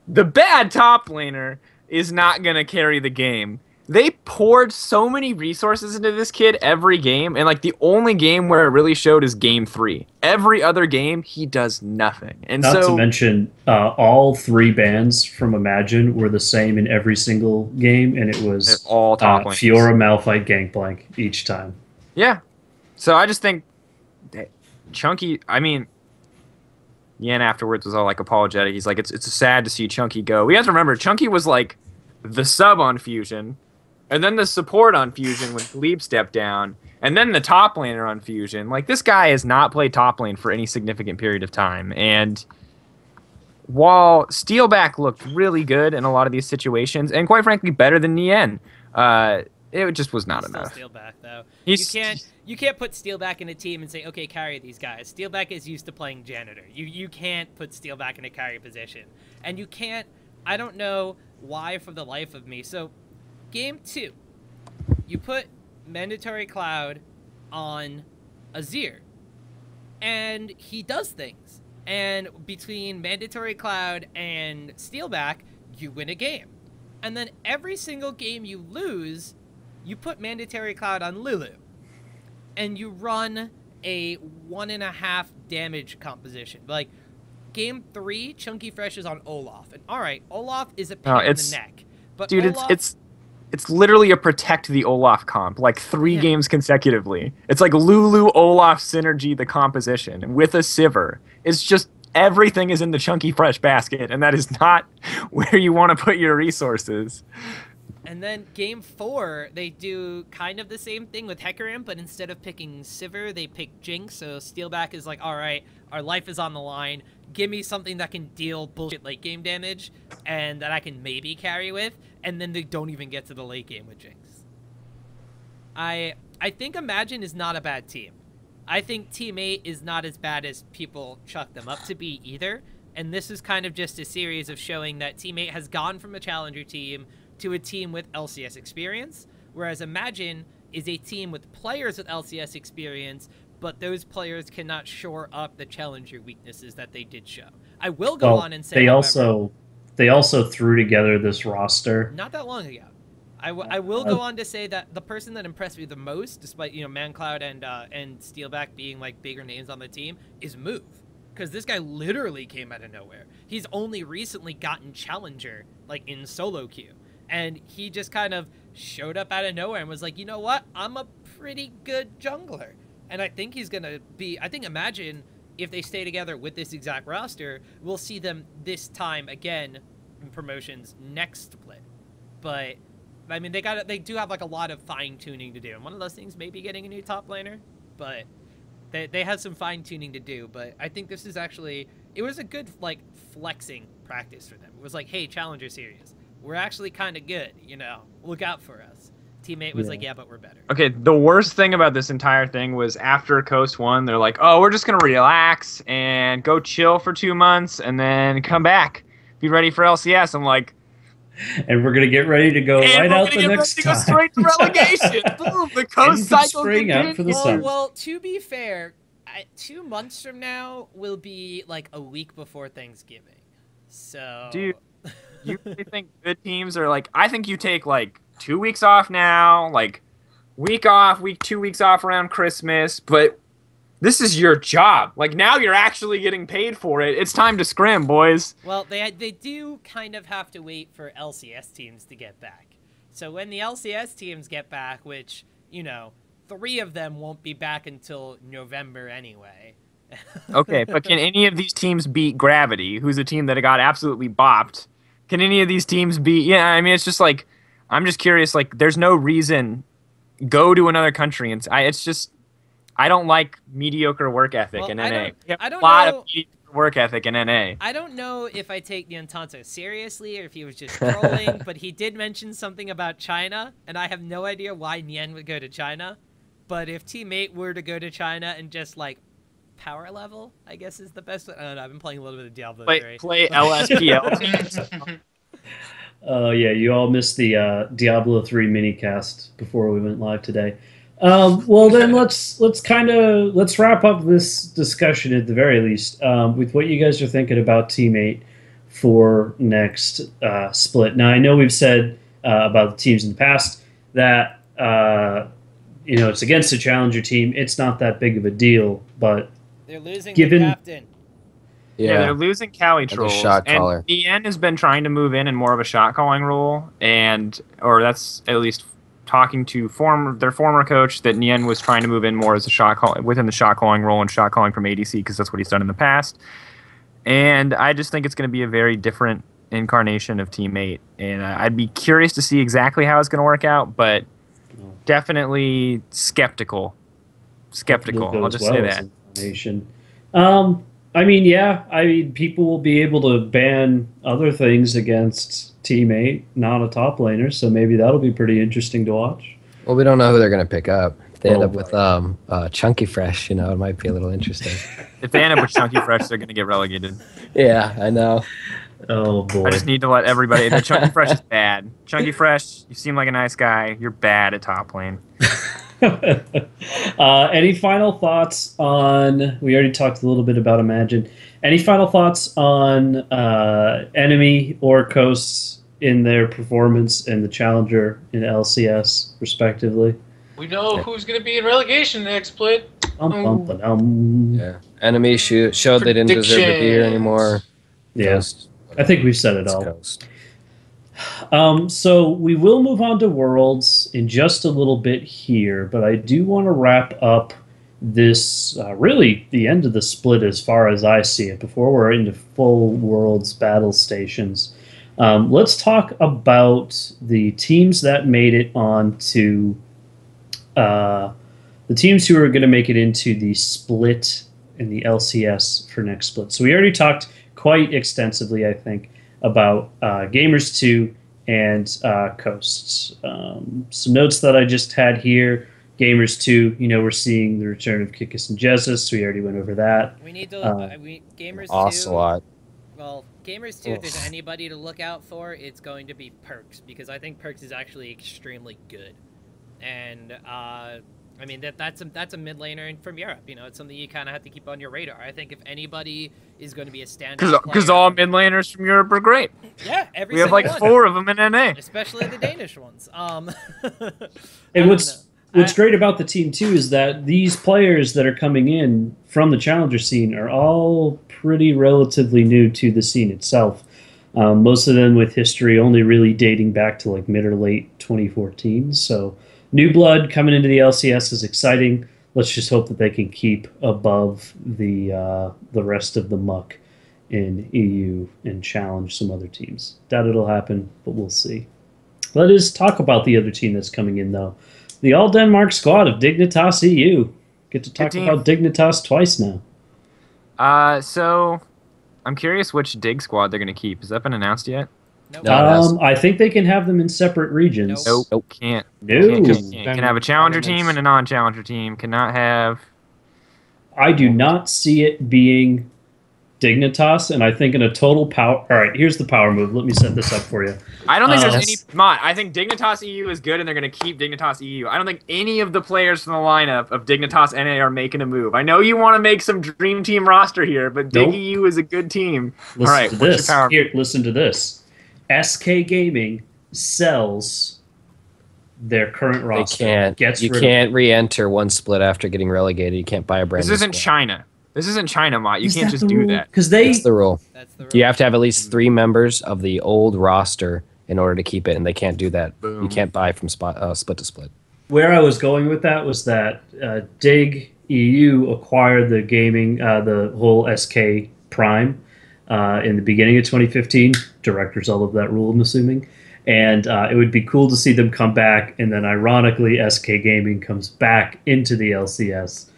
the bad top laner is not gonna carry the game. They poured so many resources into this kid every game, and like the only game where it really showed is game 3. Every other game, he does nothing. And Not to mention, all 3 bans from Imagine were the same in every single game, and it was all top lanes. Fiora, Malphite, Gangplank each time. Yeah. So I just think that Chunky, I mean, Yan afterwards was all like apologetic. He's like, it's sad to see Chunky go. We have to remember, Chunky was like the sub on Fusion, and then the support on Fusion when Glebe stepped down, and then the top laner on Fusion. Like, this guy has not played top lane for any significant period of time. And while Steelback looked really good in a lot of these situations, and quite frankly better than Nien, it just was not enough. Steelback, though. You can't put Steelback in a team and say, okay, carry these guys. Steelback is used to playing janitor. You can't put Steelback in a carry position. And you can't, I don't know why for the life of me. So, game 2, you put Mandatory Cloud on Azir, and he does things. And between Mandatory Cloud and Steelback, you win a game. And then every single game you lose, you put Mandatory Cloud on Lulu. And you run a 1.5 damage composition. Like, game 3, Chunky Fresh is on Olaf. And alright, Olaf is a pain in the neck. But dude, Olaf, it's literally a protect the Olaf comp, like 3 games consecutively. It's like Lulu Olaf synergy, the composition, with a Sivir. It's just everything is in the Chunky Fresh basket, and that is not where you want to put your resources. And then game 4, they do kind of the same thing with Hecarim, but instead of picking Sivir, they pick Jinx. So Steelback is like, all right, our life is on the line. Give me something that can deal bullshit late game damage and that I can maybe carry with. And then they don't even get to the late game with Jinx. I think Imagine is not a bad team. I think Team 8 is not as bad as people chuck them up to be either. And this is kind of just a series of showing that Team 8 has gone from a challenger team to a team with LCS experience, whereas Imagine is a team with players with LCS experience, but those players cannot shore up the challenger weaknesses that they did show. I will go on and say, they also threw together this roster not that long ago. I will go on to say that the person that impressed me the most, despite ManCloud and Steelback being like bigger names on the team, is Move, because this guy literally came out of nowhere. He's only recently gotten challenger like in solo queue. And he just kind of showed up out of nowhere and was like, you know what? I'm a pretty good jungler. And I think he's going to be... I think Imagine, if they stay together with this exact roster, we'll see them this time again in promotions next split. But, I mean, they do have, like, a lot of fine-tuning to do. And one of those things may be getting a new top laner. But they have some fine-tuning to do. But I think this is actually... It was a good, like, flexing practice for them. It was like, hey, Challenger Series. We're actually kind of good, look out for us. Teammate was like, yeah, but we're better. Okay, the worst thing about this entire thing was after Coast won, they're like, oh, we're just going to relax and go chill for 2 months and then come back. Be ready for LCS. I'm like... And we're going to get ready to go right out the next time. Go straight to relegation. Boom, the Coast cycle continues. Well, to be fair, 2 months from now will be like a week before Thanksgiving. So... Dude. You really think good teams are like... I think you take, like, 2 weeks off now, like, week off, 2 weeks off around Christmas, but this is your job. Like, now you're actually getting paid for it. It's time to scrim, boys. Well, they do kind of have to wait for LCS teams to get back. So when the LCS teams get back, which, 3 of them won't be back until November anyway. Okay, but can any of these teams beat Gravity, who's a team that got absolutely bopped? Can any of these teams beat... Yeah, I mean, it's just like... I'm just curious, like, there's no reason... Go to another country. And it's just... I don't like mediocre work ethic in NA. We have a lot of mediocre work ethic in NA. I don't know if I take Nyantanto seriously or if he was just trolling, but he did mention something about China, and I have no idea why Nien would go to China. But if Team 8 were to go to China and just, like, power level, I guess is the best way. I don't know, I've been playing a little bit of Diablo 3. Play LSPL. Yeah, you all missed the Diablo 3 minicast before we went live today. Well, then let's wrap up this discussion at the very least with what you guys are thinking about Team 8 for next split. Now, I know we've said about the teams in the past that it's against a challenger team. It's not that big of a deal, but they're losing given the captain. Yeah, they're losing Cali Trolls. Shot caller. And Nien has been trying to move in more of a shot calling role, or that's at least talking to their former coach that Nien was trying to move in more as a shot call within the shot calling role and shot calling from ADC because that's what he's done in the past. And I just think it's going to be a very different incarnation of Team 8, and I'd be curious to see exactly how it's going to work out, but definitely skeptical. I'll just say that. People will be able to ban other things against Team 8, not a top laner, so maybe that'll be pretty interesting to watch. Well, we don't know who they're going to pick up. If they end up with Chunky Fresh, it might be a little interesting. If they end up with Chunky Fresh, they're going to get relegated. Yeah, I know. Oh, boy. I just need to let everybody... The Chunky Fresh is bad. Chunky Fresh, you seem like a nice guy. You're bad at top lane. Any final thoughts on... We already talked a little bit about Imagine. Any final thoughts on Enemy or Coasts in their performance and the Challenger in LCS, respectively? We know who's going to be in relegation next split. Yeah. Enemy showed they didn't deserve to be here anymore. Yeah. Coast, I think we've said it all. Coast. So we will move on to Worlds in just a little bit here, but I do want to wrap up this, really the end of the split as far as I see it, before we're into full Worlds battle stations. Let's talk about the teams that made it on to the teams who are going to make it into the split in the LCS for next split. So we already talked quite extensively, I think, about Gamers 2 and Coasts. Some notes that I just had here. Gamers 2, we're seeing the return of Kikis and Jesus. We already went over that. We need to... Gamers 2... Ocelot. Well, Gamers 2, if there's anybody to look out for, it's going to be Perks, because I think Perks is actually extremely good. And, that's a mid laner from Europe. It's something you kind of have to keep on your radar. I think if anybody is going to be a standout because all mid laners from Europe are great. Yeah, we have like 4 of them in NA, especially the Danish ones. And what's great about the team too is that these players that are coming in from the challenger scene are all pretty relatively new to the scene itself. Most of them with history only really dating back to like mid or late 2014. So new blood coming into the LCS is exciting. Let's just hope that they can keep above the rest of the muck in EU and challenge some other teams. Doubt it'll happen, but we'll see. Let us talk about the other team that's coming in, though. The All Denmark squad of Dignitas EU. Get to talk about Dignitas twice now. So I'm curious which Dig squad they're going to keep. Has that been announced yet? Nope. I think they can have them in separate regions. Nope. Can't. No. Can have a challenger team and a non-challenger team. Cannot have... I do not see it being Dignitas, and I think in a total power... All right, here's the power move. Let me set this up for you. I don't think there's any mod. I think Dignitas EU is good, and they're going to keep Dignitas EU. I don't think any of the players from the lineup of Dignitas NA are making a move. I know you want to make some dream team roster here, but Dig EU is a good team. Listen All right, to what's this. your power Here, listen to this. SK Gaming sells their current roster. You can't re-enter one split after getting relegated. You can't buy a brand new This isn't squad. China. This isn't China, Mott. You can't just do that. Because That's the rule. That's the rule. You have to have at least 3 members of the old roster in order to keep it, and they can't do that. Boom. You can't buy from split to split. where I was going with that was that Dig EU acquired the whole SK Prime in the beginning of 2015. Directors all of that rule, I'm assuming. And it would be cool to see them come back, and then ironically, SK Gaming comes back into the LCS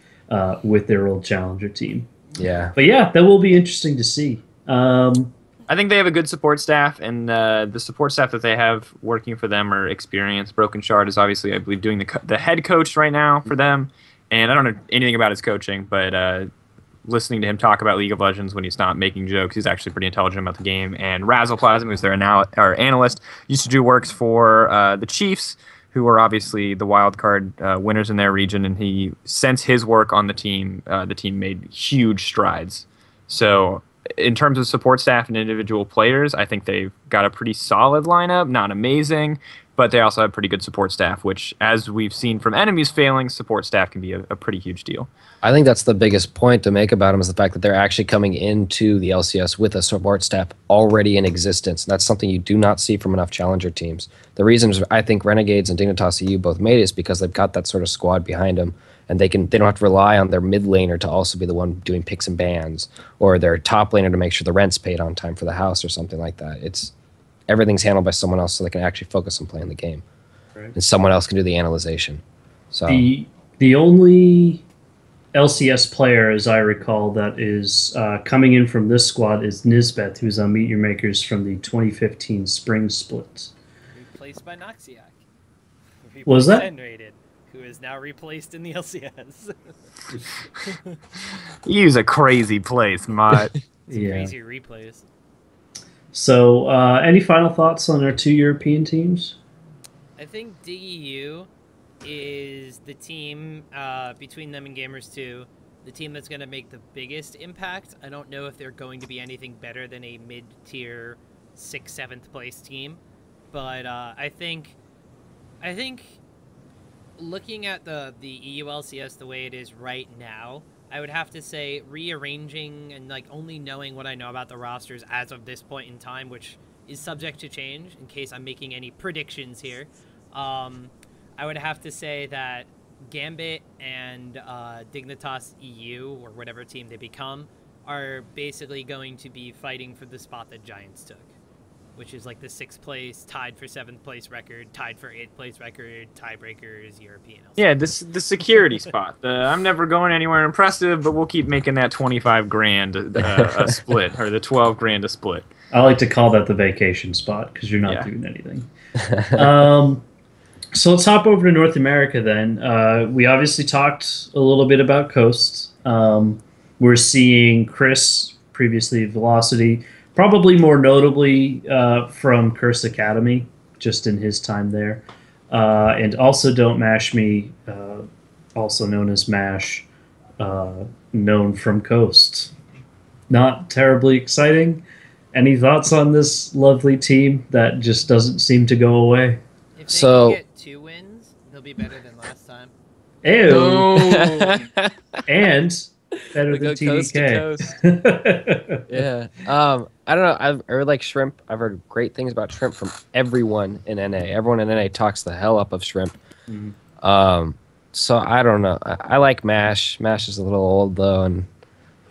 with their old challenger team. Yeah. But yeah, that will be interesting to see. I think they have a good support staff, and the support staff that they have working for them are experienced. Broken Shard is obviously, I believe, doing the head coach right now for them, and I don't know anything about his coaching, but listening to him talk about League of Legends when he's not making jokes, he's actually pretty intelligent about the game. And Razzleplasm, who's their analyst, used to do works for the Chiefs, who are obviously the wild card winners in their region, and since his work on the team made huge strides. So in terms of support staff and individual players, I think they've got a pretty solid lineup, not amazing, but they also have pretty good support staff, which, as we've seen from enemies failing, support staff can be a pretty huge deal. I think that's the biggest point to make about them is the fact that they're actually coming into the LCS with a support staff already in existence. And that's something you do not see from enough challenger teams. The reasons I think Renegades and Dignitas EU both made it is because they've got that sort of squad behind them, and they don't have to rely on their mid laner to also be the one doing picks and bans, or their top laner to make sure the rent's paid on time for the house or something like that. Everything's handled by someone else, so they can actually focus on playing the game, right. And someone else can do the analyzation. So the only LCS player, as I recall, that is coming in from this squad is Nisbeth, who's on Meet Your Makers from the 2015 Spring Split. Replaced by Noxiac. Was that? Rated, who is now replaced in the LCS. You use a crazy place, Mott. Crazy replays. So, any final thoughts on our two European teams? I think DEU is the team, between them and Gamers 2, the team that's going to make the biggest impact. I don't know if they're going to be anything better than a mid-tier 6th, 7th place team, but I think looking at the EU LCS the way it is right now, I would have to say rearranging and only knowing what I know about the rosters as of this point in time, which is subject to change in case I'm making any predictions here. I would have to say that Gambit and Dignitas EU, or whatever team they become, are basically going to be fighting for the spot that Giants took, which is the 6th place, tied for 7th place record, tied for 8th place record, tiebreakers, European. Yeah, the security spot. I'm never going anywhere impressive, but we'll keep making that 25 grand a split, or the 12 grand a split. I like to call that the vacation spot because you're not doing anything. So let's hop over to North America then. We obviously talked a little bit about Coast. We're seeing Chris, previously Velocity, probably more notably from Curse Academy, just in his time there. And also Don't Mash Me, also known as Mash, known from Coast. Not terribly exciting. Any thoughts on this lovely team that just doesn't seem to go away? If they can get 2 wins, they'll be better than last time. Ew. No. And better than TDK. Yeah. I don't know. I really like Shrimp. I've heard great things about Shrimp from everyone in NA. Everyone in NA talks the hell up of Shrimp. Mm-hmm. So I don't know. I like Mash. Mash is a little old though, and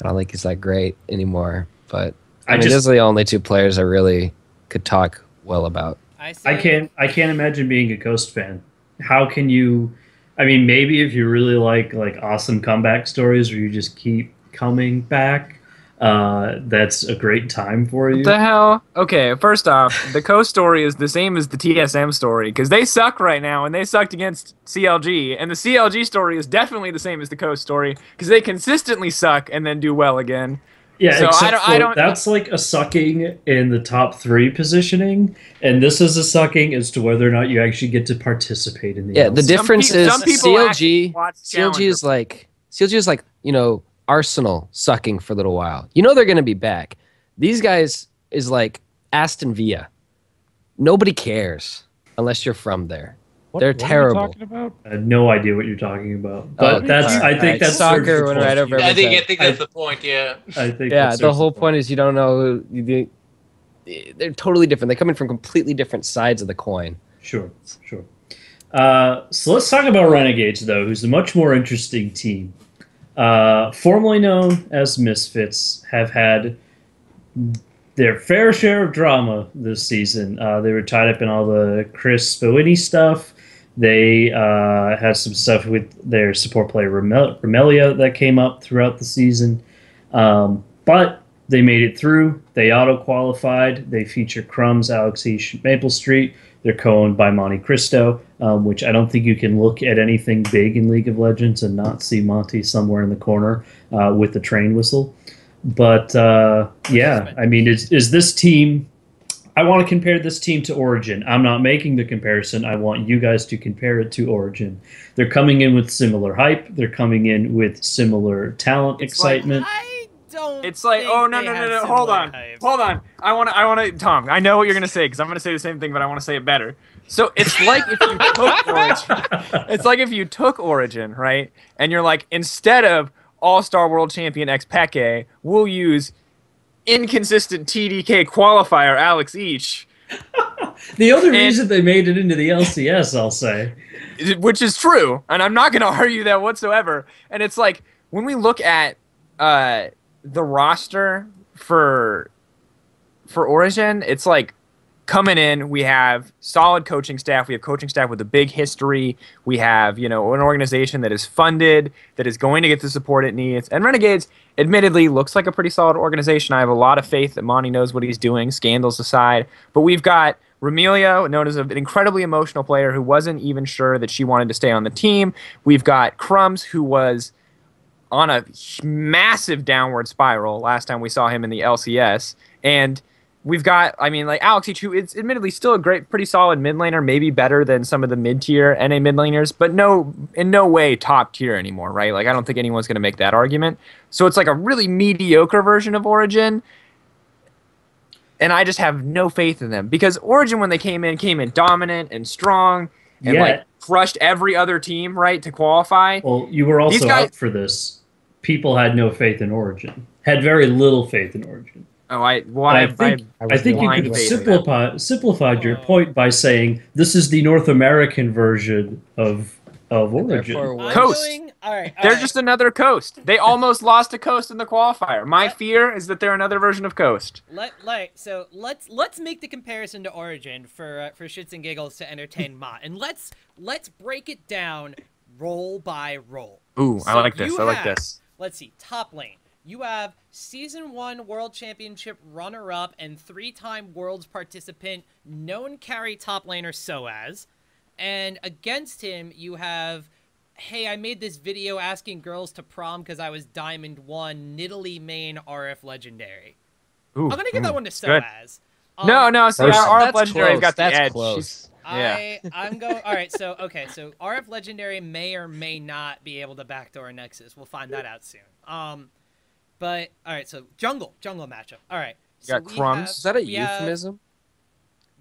I don't think he's that great anymore. But I mean, those are the only 2 players I really could talk well about. I can't imagine being a Coast fan. How can you? I mean, maybe if you really like awesome comeback stories where you just keep coming back, that's a great time for you. What the hell? Okay, first off, the Coast story is the same as the TSM story because they suck right now and they sucked against CLG, and the CLG story is definitely the same as the Coast story because they consistently suck and then do well again. Yeah, so I don't. That's like a sucking in the top 3 positioning, and this is a sucking as to whether or not you actually get to participate in the. Yeah, the difference is CLG is like Arsenal sucking for a little while. They're going to be back. These guys is like Aston Villa. Nobody cares unless you're from there. They're terrible. What are you talking about? I have no idea what you're talking about. But I think that's soccer went right over. I think that's the point. Yeah. I think. Yeah, the whole point is you don't know who. They're totally different. They come in from completely different sides of the coin. Sure. So let's talk about Renegades, though, who's a much more interesting team. Formerly known as Misfits, have had their fair share of drama this season. They were tied up in all the Chris Spowini stuff. They had some stuff with their support player Remelia that came up throughout the season. But they made it through. They auto-qualified. They feature Crumbs, Alex Each, Maple Street. They're co-owned by Monte Cristo, which I don't think you can look at anything big in League of Legends and not see Monty somewhere in the corner with the train whistle. But yeah, I mean, is this team... I want to compare this team to Origin. I'm not making the comparison. I want you guys to compare it to Origin. They're coming in with similar hype. They're coming in with similar talent, excitement. I don't. It's like, think oh no they no no have no! similar Hold on, hype. hold on. I want to, Tom. I know what you're gonna say because I'm gonna say the same thing, but I want to say it better. So it's like if you took Origin. It's like if you took Origin, right? And you're like, instead of All-Star World Champion X Peke, we'll use inconsistent TDK qualifier Alex Each. The other reason they made it into the LCS, I'll say. Which is true, and I'm not going to argue that whatsoever. And it's like, when we look at the roster for Origin, it's like, coming in, we have solid coaching staff. We have coaching staff with a big history. We have, an organization that is funded, that is going to get the support it needs. And Renegades, admittedly, looks like a pretty solid organization. I have a lot of faith that Monty knows what he's doing, scandals aside. But we've got Remilio, known as an incredibly emotional player who wasn't even sure that she wanted to stay on the team. We've got Crumbs, who was on a massive downward spiral last time we saw him in the LCS. And we've got, Alex Each, who is admittedly still a pretty solid mid laner, maybe better than some of the mid-tier NA mid laners, but in no way top tier anymore, right? Like, I don't think anyone's going to make that argument. So it's like a really mediocre version of Origin, and I just have no faith in them. Because Origin, when they came in dominant and strong, and crushed every other team, right, to qualify. Well, you were also out for this. People had no faith in Origin. Had very little faith in Origin. Oh, I think you could simplify your point by saying this is the North American version of Origin. Coast. They're just another Coast. They almost lost to Coast in the qualifier. My fear is that they're another version of Coast. So let's make the comparison to Origin for shits and giggles to entertain Mott, and let's break it down role by role. Ooh, so I like this. I like this. Let's see, top lane. You have Season 1 World Championship runner-up and 3-time Worlds participant, known carry top laner Soaz. And against him, you have, hey, I made this video asking girls to prom because I was Diamond 1, Nidalee main RF Legendary. Ooh, I'm going to give that one to Soaz. No, see, our RF Legendary's got the edge. Close. I'm going. All right, so RF Legendary may or may not be able to backdoor Nexus. We'll find that out soon. But all right, so jungle matchup. All right, so got Crumbs. Is that a euphemism?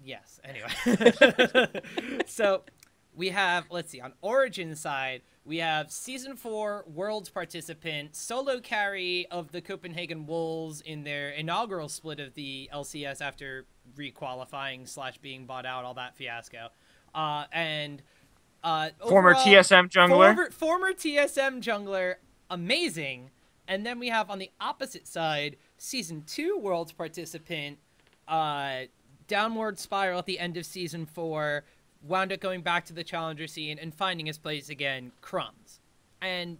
Yes. Anyway, so we have, let's see, on Origin side, we have Season 4 Worlds participant, solo carry of the Copenhagen Wolves in their inaugural split of the LCS after requalifying / being bought out, all that fiasco, and former overall, TSM jungler, former TSM jungler, amazing. And then we have on the opposite side, Season 2 Worlds participant, downward spiral at the end of Season 4, wound up going back to the challenger scene and finding his place again, Crumbs. And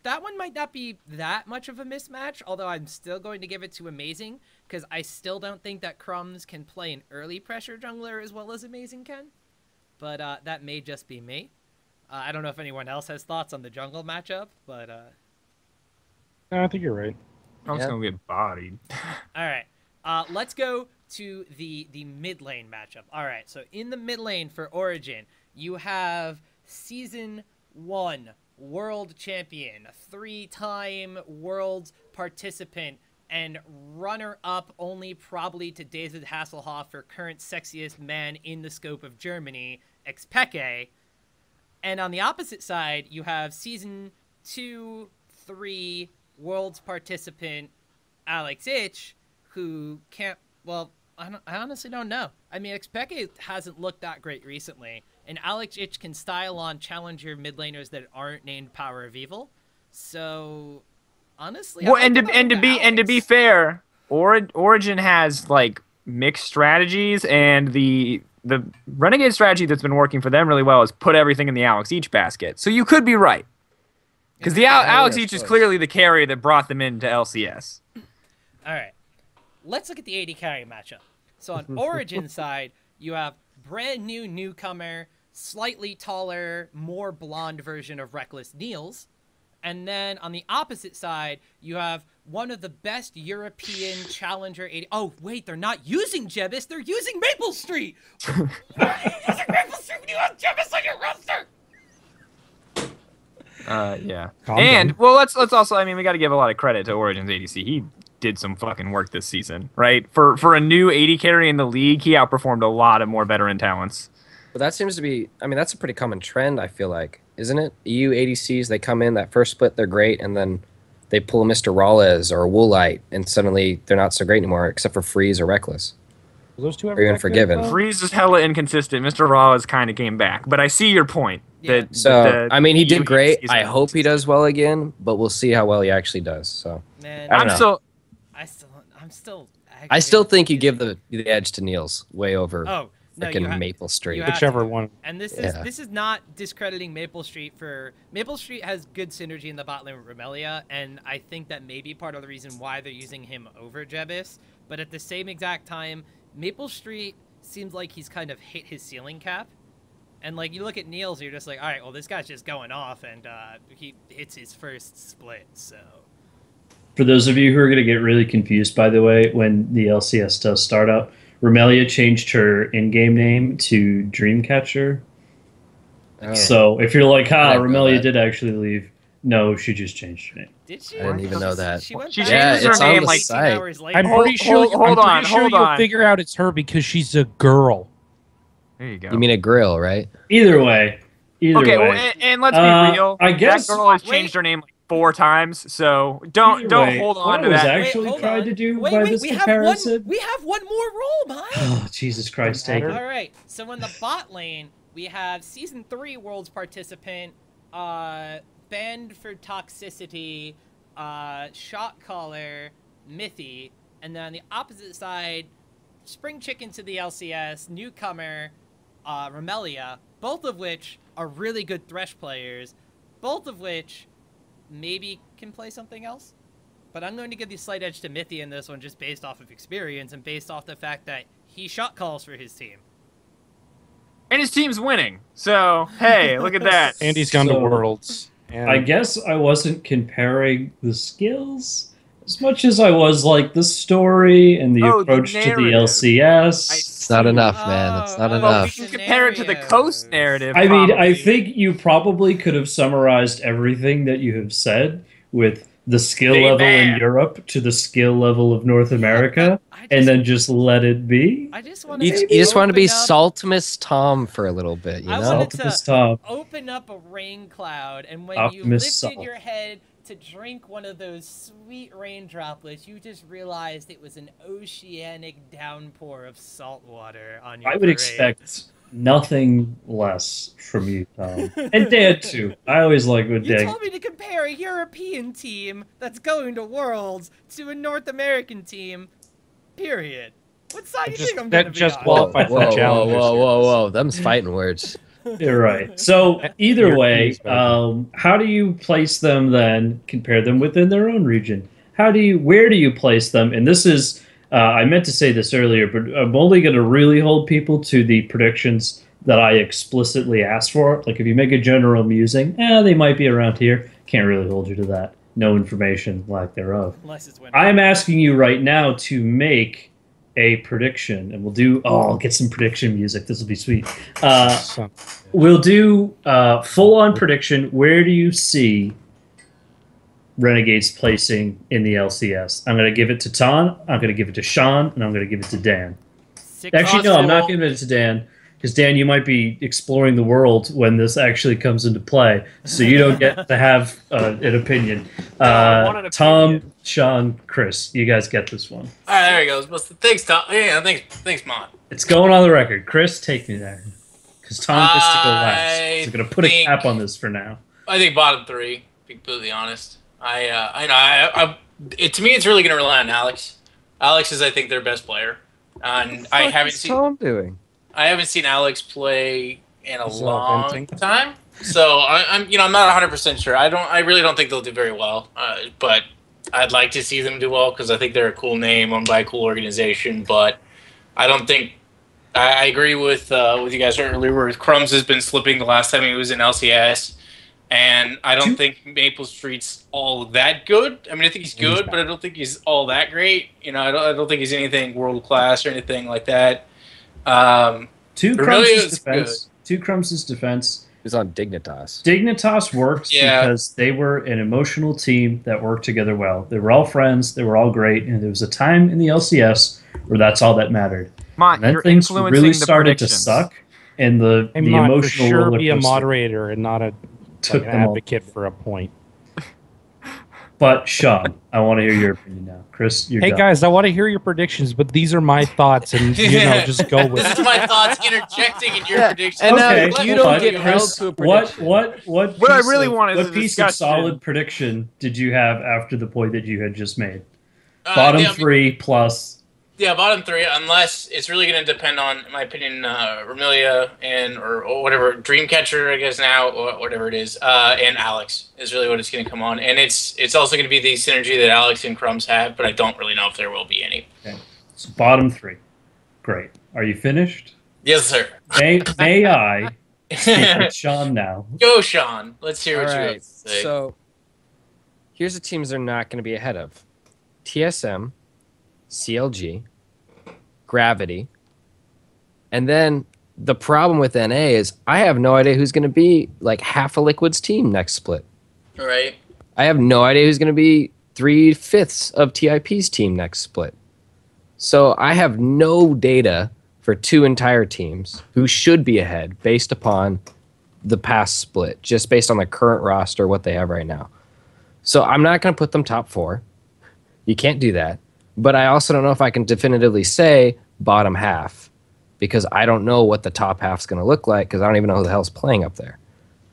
that one might not be that much of a mismatch, although I'm still going to give it to Amazing, because I still don't think that Crumbs can play an early pressure jungler as well as Amazing can. But that may just be me. I don't know if anyone else has thoughts on the jungle matchup, but... No, I think you're right. I'm just going to get bodied. All right. Let's go to the mid lane matchup. All right. So in the mid lane for Origin, you have Season 1 World Champion, 3-time Worlds participant, and runner-up only probably to David Hasselhoff for current sexiest man in the scope of Germany, Xpeke. And on the opposite side, you have Season 2, 3... Worlds participant Alex Itch, who can't, well, I honestly don't know. I mean, Xpeke hasn't looked that great recently, and Alex Itch can style on challenger mid laners that aren't named Power of Evil. So, honestly, well, and to be fair, Origin has like mixed strategies, and the Renegade strategy that's been working for them really well is put everything in the Alex Itch basket. So you could be right. Because the Alex Each is clearly the carry that brought them into LCS. All right. Let's look at the AD carry matchup. So on Origin side, you have brand new newcomer, slightly taller, more blonde version of Reckless Niels. And then on the opposite side, you have one of the best European challenger AD. Oh, wait, they're not using Jebus. They're using Maple Street. Why are you using Maple Street when you have Jebus on your roster? Yeah. Calm And down. well, let's also. I mean, we got to give a lot of credit to Origin's ADC. He did some fucking work this season, right? For a new AD carry in the league, he outperformed a lot of more veteran talents. But that seems to be, I mean, that's a pretty common trend, I feel like, isn't it? EU ADCs, they come in, that first split, they're great, and then they pull a Mr. Ralles or a Woolite, and suddenly they're not so great anymore, except for Freeze or Reckless. Those two Or even Forgiven. Freeze is hella inconsistent. Mr. Raw kind of came back, but I see your point. Yeah. So, I mean, he did EU great. ADCs I are hope he does well again, but we'll see how well he actually does. So Man, I don't I'm know. still. I'm still. I still think you give the edge to Niels way over Oh no, freaking Maple Street. you have Whichever to. one. And this Yeah. is not discrediting Maple Street for Maple Street has good synergy in the bot lane with Remelia, and I think that may be part of the reason why they're using him over Jebus. But at the same exact time, Maple Street seems like he's kind of hit his ceiling cap. And like you look at Niels, you're just like, all right, well this guy's just going off, and he hits his first split. So For those of you who are going to get really confused, by the way, when the LCS does start up, Remelia changed her in-game name to Dreamcatcher. Oh. So if you're like, I didn't know Remelia that. did actually leave. No, she just changed her name. did she? I didn't even know that. She went She back changes like her name 18 like site. hours later. I'm pretty sure. hold on, hold you'll on. figure out it's her because she's a girl. There you go. You mean a grill, right? Either way. okay, way. well, and let's be real. I guess- that girl has Wait. changed her name like 4 times, so don't Either way, hold what on I to was that. actually hold tried on. to do wait, by wait, this we comparison. have one more role, Mike. Oh, Jesus Christ, take it. All right. So in the bot lane, we have Season 3 Worlds participant, banned for toxicity, shot caller, Mithy, and then on the opposite side, Spring Chicken to the LCS, newcomer, Remelia, both of which are really good Thresh players, both of which maybe can play something else. But I'm going to give the slight edge to Mithy in this one just based off of experience and based off the fact that he shot calls for his team. And his team's winning, so hey, look at that. And he's gone to So- Worlds. And I guess I wasn't comparing the skills as much as I was like the story and the Oh, the approach to the narrative. LCS. It's not enough, man. It's not Oh, Well, we enough. can compare it to the Coast narrative. I mean, I probably. think you probably could have summarized everything that you have said with the skill They level in bad. Europe to the skill level of North America, and then just let it be. I just want You, to you just want to be open up- Saltmus Tom for a little bit, you I know? wanted to- Optimus Top. open up a rain cloud, and when Optimus you lifted Salt. your head to drink one of those sweet rain droplets, you just realized it was an oceanic downpour of salt water on your I would parade. expect nothing less from you, Tom. And Dan, too. I always like when You Dan. told me to compare a European team that's going to Worlds to a North American team, period. What side do you Just- think I'm that going to be just on? qualified for Whoa, whoa, challengers whoa, here. whoa, whoa. Them's fighting words. You're right. So either way, Europeans, maybe. how do you place them then? Compare them within their own region. Where do you place them? And this is, I meant to say this earlier, but I'm only going to really hold people to the predictions that I explicitly asked for. Like if you make a general musing, they might be around here. Can't really hold you to that. No information, lack thereof. Unless it's winter. I'm asking you right now to make a prediction, and we'll do. Oh, I'll get some prediction music. This will be sweet. Son. We'll do full-on prediction. Where do you see Renegades placing in the LCS? I'm going to give it to Ton, I'm going to give it to Sean, and I'm going to give it to Dan. Actually, no, I'm not giving it to Dan, because Dan, you might be exploring the world when this actually comes into play, so you don't get to have an opinion. I want an Tom, opinion. Sean, Chris, you guys get this one. All right, there he goes. Thanks, Tom. Yeah, thanks, Mon. It's going on the record. Chris, take me there. Because Tom gets to go last. So I'm going to put a think- cap on this for now. I think bottom 3. To be completely honest, to me, it's really going to rely on Alex. Alex is, I think, their best player, and I haven't What's seen Tom doing? Alex play in a He's long venting. time. So I'm not 100% sure. I really don't think they'll do very well. But I'd like to see them do well because I think they're a cool name owned by a cool organization. But I don't think I agree with you guys earlier. Where Crumbs has been slipping the last time he was in LCS, and I don't think Maple Street's all that good. I mean, I think he's good, but I don't think he's all that great. I don't think he's anything world class or anything like that. To Crumbs' defense, He was on Dignitas. Dignitas worked because they were an emotional team that worked together well. They were all friends. They were all great, and there was a time in the LCS where that's all that mattered. And then things really started to suck, and the emotional for sure roller be a coaster moderator and not an advocate for a point. But Sean, I want to hear your opinion now. Chris, you're Hey done. guys, I want to hear your predictions, but these are my thoughts, and just go with This it. is my thoughts interjecting in your predictions. And now Okay, you hold don't on, get held Chris, to a prediction. What I really want is what a piece of discussion. solid prediction did you have after the point that you had just made? Bottom three plus. Yeah, bottom three, unless it's really going to depend on, in my opinion, Remilia or whatever, Dreamcatcher, I guess now, or whatever it is, and Alex is really what it's going to come on. And it's also going to be the synergy that Alex and Crumbs have, but I don't really know if there will be any. Okay. So bottom three. Great. Are you finished? Yes, sir. May I speak with Sean now? Go, Sean. Let's hear what you have to say. So here's the teams they're not going to be ahead of: TSM, CLG, Gravity, and then the problem with NA is I have no idea who's going to be like half a Liquid's team next split. All right. I have no idea who's going to be 3/5 of TIP's team next split. So I have no data for two entire teams who should be ahead based upon the past split, just based on the current roster, what they have right now. So I'm not going to put them top 4. You can't do that. But I also don't know if I can definitively say bottom half because I don't know what the top half's going to look like because I don't even know who the hell's playing up there.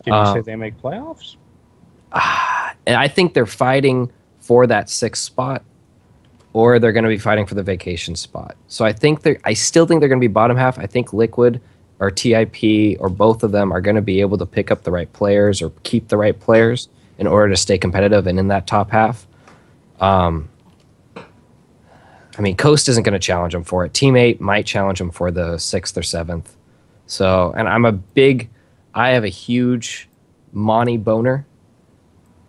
Can you say they make playoffs? And I think they're fighting for that 6th spot, or they're going to be fighting for the vacation spot. So I still think they're going to be bottom half. I think Liquid or TIP or both of them are going to be able to pick up the right players or keep the right players in order to stay competitive and in that top half. I mean, Coast isn't going to challenge them for it. Team 8 might challenge them for the 6th or 7th. So, and I have a huge Monty boner.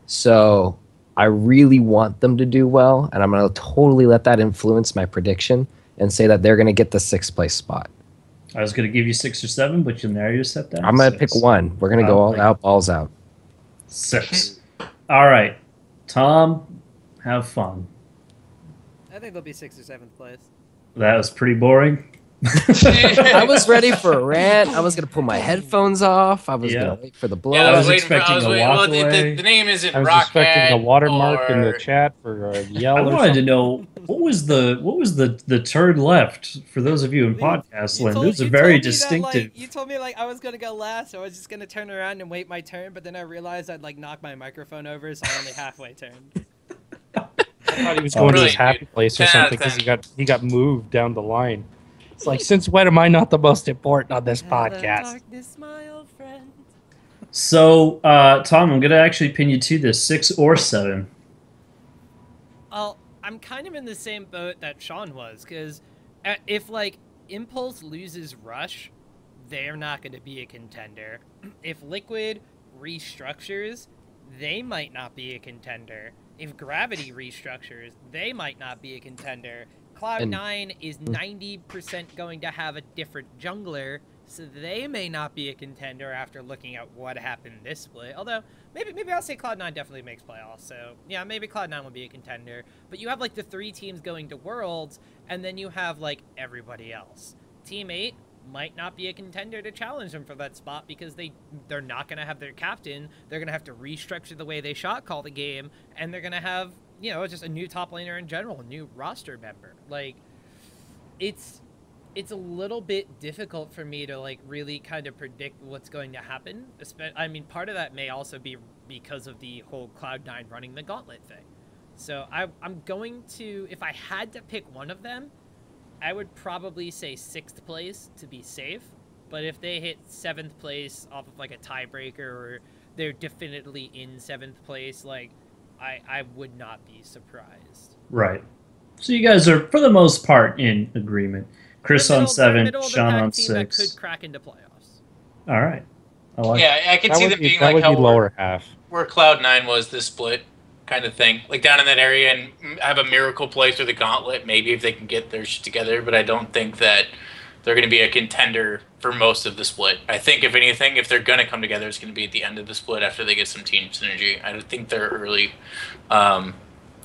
So I really want them to do well, and I'm going to totally let that influence my prediction and say that they're going to get the 6th place spot. I was going to give you 6 or 7, but you'll narrow your set down. I'm going to pick one. We're going to go all out, balls out. 6. All right. Tom, have fun. I think they'll be 6th or 7th place. That was pretty boring. I was ready for a rant. I was going to pull my headphones off. I was going to wait for the blow. Yeah, I was expecting a walk away. The name isn't I was Rockhead expecting a watermark in the or- chat for a yell. I or wanted to something. know what was the turn left for those of you in podcast land. Those are you very told me that, distinctive. you told me I was gonna go last, so I was just gonna turn around and wait my turn, but then I realized I'd knock my microphone over, so I only halfway turned. I thought he was going to his Brilliant, happy dude. place or 10 out something of because he got moved down the line. It's like, since when am I not the most important on this podcast? Darkness, my old friend. So, Tom, I'm going to actually pin you to this 6 or 7. Well, I'm kind of in the same boat that Sean was, because if Impulse loses Rush, they're not going to be a contender. If Liquid restructures, they might not be a contender. If Gravity restructures, they might not be a contender. Cloud9 is 90% going to have a different jungler, so they may not be a contender after looking at what happened this split. Although, maybe I'll say Cloud9 definitely makes playoffs, so yeah, maybe Cloud9 will be a contender. But you have the 3 teams going to Worlds, and then you have everybody else. Team 8 might not be a contender to challenge them for that spot because they're not going to have their captain. They're going to have to restructure the way they shot call the game, and they're going to have just a new top laner in general, a new roster member. It's a little bit difficult for me to really kind of predict what's going to happen. I mean, part of that may also be because of the whole Cloud9 running the gauntlet thing. So I'm going to, if I had to pick one of them, I would probably say 6th place to be safe. But if they hit 7th place off of like a tiebreaker, or they're definitely in 7th place, like I would not be surprised. Right. So you guys are, for the most part, in agreement. Chris on 7, Sean on 6. That could crack into playoffs. All right. I like Yeah, I can That see would them be, being that like would how be lower half. where Cloud9 was this split kind of thing. Like down in that area and have a miracle play through the gauntlet, maybe if they can get their shit together, but I don't think that they're going to be a contender for most of the split. I think, if anything, if they're going to come together, it's going to be at the end of the split after they get some team synergy. I don't think they're early. The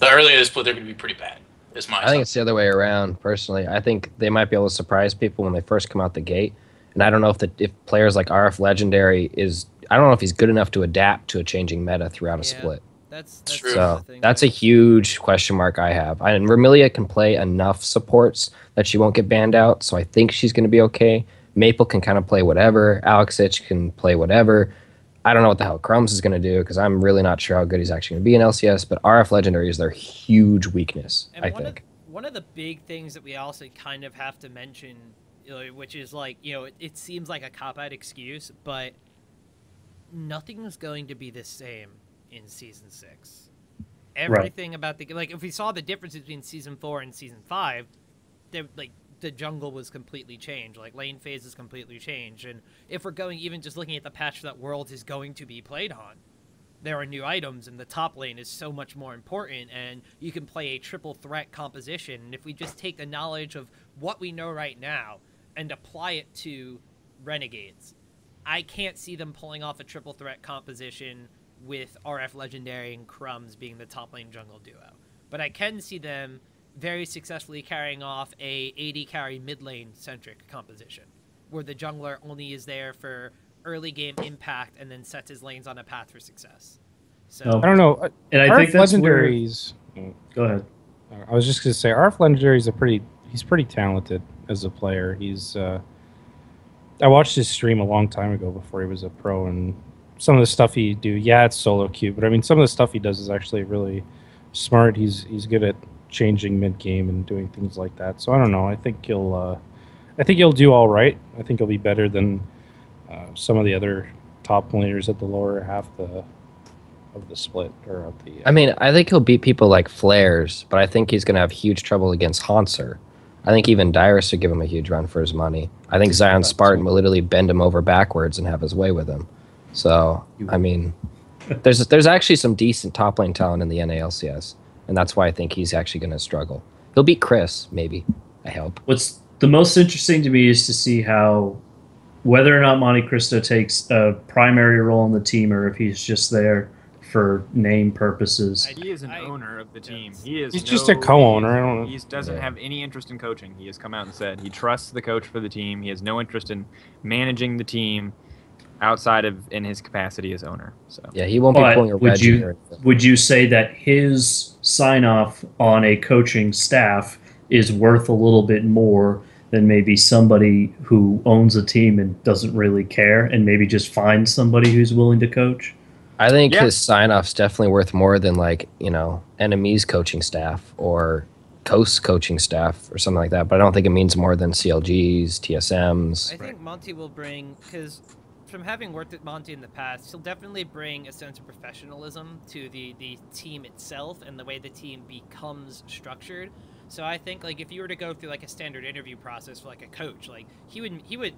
earlier the split, they're going to be pretty bad. I think it's the other way around, personally. I think they might be able to surprise people when they first come out the gate. And I don't know if players like RF Legendary I don't know if he's good enough to adapt to a changing meta throughout a split. That's true. So that's a huge question mark I have. And Vermilia can play enough supports that she won't get banned out, so I think she's going to be okay. Maple can kind of play whatever. Alexich can play whatever. I don't know what the hell Crumbs is going to do, because I'm really not sure how good he's actually going to be in LCS, but RF Legendary is their huge weakness, and I think. One of the big things that we also kind of have to mention, which is like, it seems like a cop-out excuse, but nothing's going to be the same in Season 6. Everything about the... Like, if we saw the difference between Season 4 and Season 5, the jungle was completely changed. Like, lane phase is completely changed. And if we're going even just looking at the patch that Worlds is going to be played on, there are new items, and the top lane is so much more important, and you can play a triple threat composition. And if we just take the knowledge of what we know right now and apply it to Renegades, I can't see them pulling off a triple threat composition with RF Legendary and Crumbs being the top lane jungle duo. But I can see them very successfully carrying off a AD carry mid lane centric composition, where the jungler only is there for early game impact and then sets his lanes on a path for success. So I don't know. And I RF think that's Legendary's. Go ahead. I was just gonna say RF Legendary's he's pretty talented as a player. I watched his stream a long time ago before he was a pro, and some of the stuff he do, it's solo queue, but I mean some of the stuff he does is actually really smart. He's good at changing mid game and doing things like that. So I don't know. I think he'll do all right. I think he'll be better than some of the other top laners at the lower half of the split or of the. I mean, I think he'll beat people like Flares, but I think he's going to have huge trouble against Hanser. I think even Dyrus would give him a huge run for his money. I think Zion Spartan will literally bend him over backwards and have his way with him. So, I mean, there's actually some decent top lane talent in the NALCS, and that's why I think he's actually going to struggle. He'll beat Chris, maybe. I hope. What's the most interesting to me is to see whether or not Monte Cristo takes a primary role in the team, or if he's just there for name purposes. He is an owner of the team. He's just a co-owner. I don't know. He doesn't have any interest in coaching. He has come out and said he trusts the coach for the team. He has no interest in managing the team outside of in his capacity as owner. So yeah, he won't be pulling a Reggie. Would you say that his sign off on a coaching staff is worth a little bit more than maybe somebody who owns a team and doesn't really care, and maybe just finds somebody who's willing to coach? I think his sign-off's definitely worth more than, Enemy's coaching staff or Coast's coaching staff or something like that. But I don't think it means more than CLGs, TSMs. I think Monty will bring, because from having worked with Monty in the past, he'll definitely bring a sense of professionalism to the team itself and the way the team becomes structured. So I think, if you were to go through, a standard interview process for, a coach, he would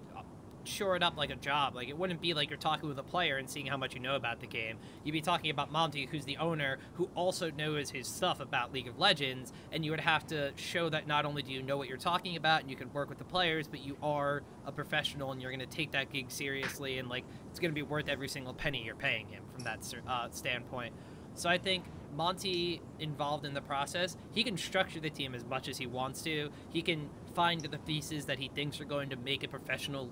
shore it up like a job. It wouldn't be like you're talking with a player and seeing how much you know about the game. You'd be talking about Monty, who's the owner, who also knows his stuff about League of Legends, and you would have to show that not only do you know what you're talking about and you can work with the players, but you are a professional and you're going to take that gig seriously, and it's going to be worth every single penny you're paying him from that standpoint. So I think Monty, involved in the process, he can structure the team as much as he wants to. He can find the pieces that he thinks are going to make a professional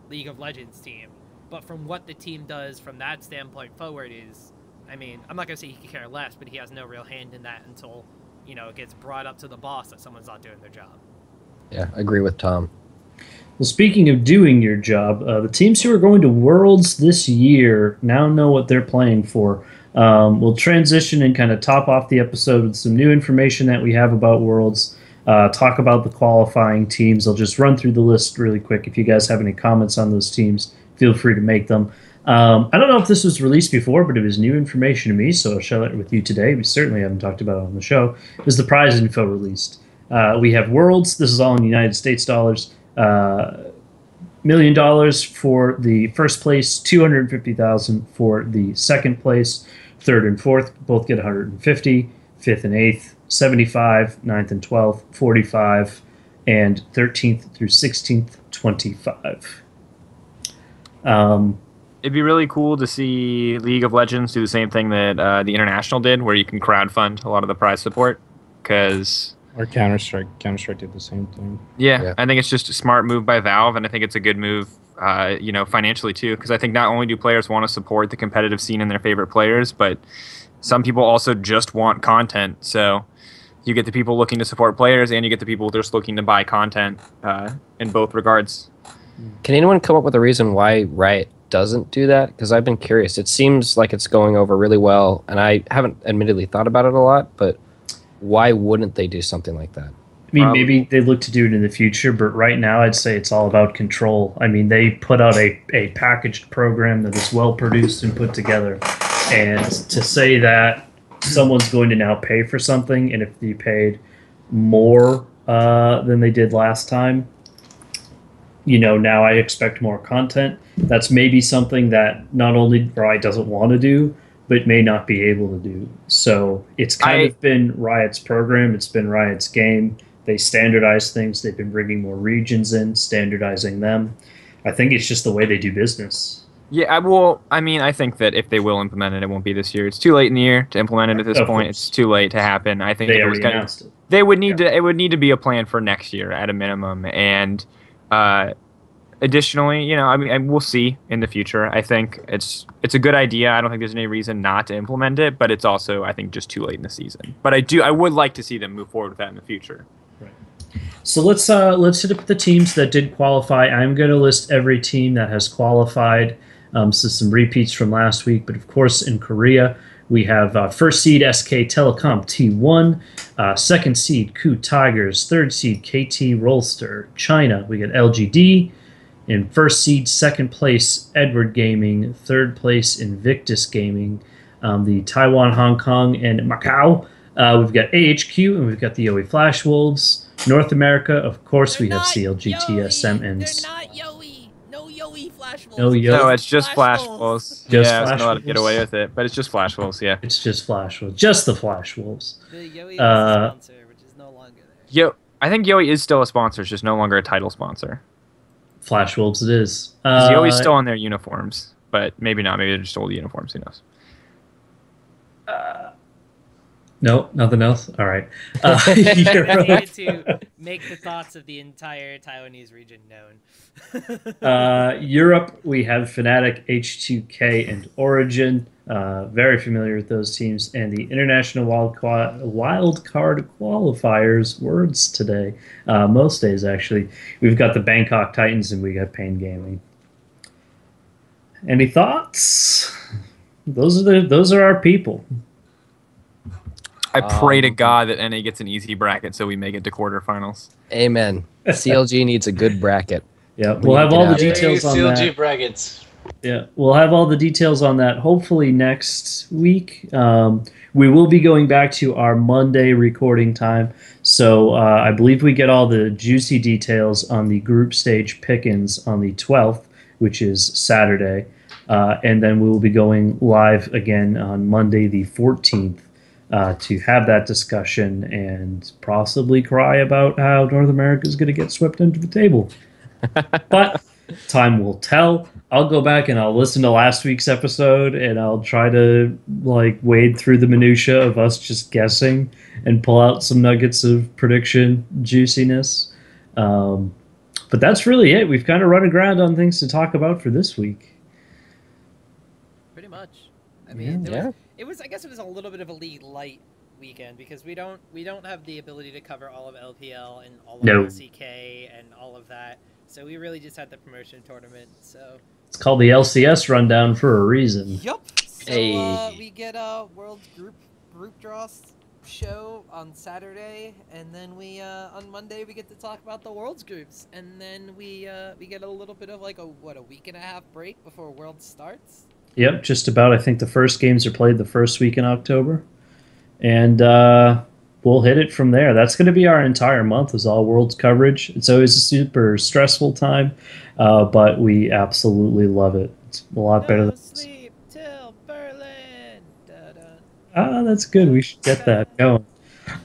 League of Legends team. But from what the team does from that standpoint forward is, I'm not going to say he could care less, but he has no real hand in that until, it gets brought up to the boss that someone's not doing their job. Yeah, I agree with Tom. Well, speaking of doing your job, the teams who are going to Worlds this year now know what they're playing for. We'll transition and kind of top off the episode with some new information that we have about Worlds. talk about the qualifying teams. I'll just run through the list really quick. If you guys have any comments on those teams, feel free to make them. I don't know if this was released before, but it was new information to me, so I'll share it with you today. We certainly haven't talked about it on the show. It was the prize info released. We have Worlds. This is all in United States dollars. $1 million for the first place, $250,000 for the second place, third and fourth both get 150, fifth and eighth 75, ninth and 12th 45, and 13th through 16th 25. It'd be really cool to see League of Legends do the same thing that the International did, where you can crowdfund a lot of the prize support. Because Or Counter-Strike. Counter-Strike did the same thing. yeah, I think it's just a smart move by Valve, and I think it's a good move, financially too. Because I think not only do players want to support the competitive scene and their favorite players, but some people also just want content. So you get the people looking to support players, and you get the people just looking to buy content in both regards. Can anyone come up with a reason why Riot doesn't do that? Because I've been curious. It seems like it's going over really well, and I haven't admittedly thought about it a lot, but why wouldn't they do something like that? I mean, maybe they look to do it in the future, but right now I'd say it's all about control. I mean, they put out a packaged program that is well produced and put together. And to say that someone's going to now pay for something, and if they paid more than they did last time, now I expect more content. That's maybe something that not only Riot doesn't want to do, but may not be able to do. So it's kind of been Riot's program. It's been Riot's game. They standardize things. They've been bringing more regions in, standardizing them. I think it's just the way they do business. Yeah, I think that if they will implement it, it won't be this year. It's too late in the year to implement it at this point. It's too late to happen. I think they already announced it. They would need to. It would need to be a plan for next year at a minimum. And additionally, we'll see in the future. I think it's a good idea. I don't think there's any reason not to implement it, but it's also, I think, just too late in the season. But I would like to see them move forward with that in the future. Right. So let's hit up the teams that did qualify. I'm going to list every team that has qualified. So some repeats from last week, but of course in Korea we have first seed SK Telecom T1, second seed Ku Tigers, third seed KT Rolster. China we get LGD. In first seed, second place Edward Gaming, third place Invictus Gaming. The Taiwan, Hong Kong, and Macau. We've got AHQ and we've got the Yowie Flash Wolves. North America, of course, we have CLG, TSM, and They're not Yowie. No Yowie Flash Wolves. No Yowie. No, it's just Flash Wolves. Just I was Flash not allowed to Wolves? get away with it, but it's just Flash Wolves. Yeah. It's just Flash Wolves, just the Flash Wolves. The Yowie is the sponsor, which is no longer there. I think Yowie is still a sponsor, it's just no longer a title sponsor. Flash Wolves, it is. Yoey's still on their uniforms, but maybe not. Maybe they're just old uniforms. Who knows? No, nothing else. All right. I Europe, needed to make the thoughts of the entire Taiwanese region known. Europe, we have Fnatic, H2K, and Origin. Very familiar with those teams. And the International Wild Card Qualifiers, words today, most days actually. We've got the Bangkok Titans and we got Pain Gaming. Any thoughts? Those are our people. I pray to God that NA gets an easy bracket so we make it to quarterfinals. Amen. CLG needs a good bracket. Yeah, we'll have all the details on CLG that. brackets. Yeah, we'll have all the details on that hopefully next week. We will be going back to our Monday recording time. So I believe we get all the juicy details on the group stage pick-ins on the 12th, which is Saturday. And then we will be going live again on Monday the 14th to have that discussion and possibly cry about how North America is going to get swept under the table. But time will tell. I'll go back and I'll listen to last week's episode and I'll try to wade through the minutia of us just guessing and pull out some nuggets of prediction juiciness. But that's really it. We've kind of run aground on things to talk about for this week. Pretty much. I mean, Yeah. I guess it was a little bit of a league light weekend because we don't have the ability to cover all of LPL and all of LCK and all of that. So we really just had the promotion tournament. So it's called the LCS Rundown for a reason. yup. So Hey. we get world group draws show on Saturday, and then we on Monday we get to talk about the Worlds groups, and then we get a little bit of like a week and a half break before Worlds starts. Yep, just about. I think the first games are played the first week in October, and we'll hit it from there. That's going to be our entire month, is all Worlds coverage. It's always a super stressful time, but we absolutely love it. It's a lot better than sleep till Berlin. Da-da. that's good. We should get that going.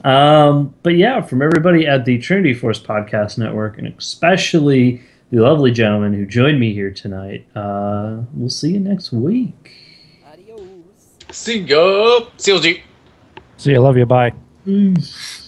But yeah, from everybody at the Trinity Force Podcast Network, and especially the lovely gentleman who joined me here tonight, we'll see you next week. Adios. See ya. CLG. See you. Love you. Bye. Peace.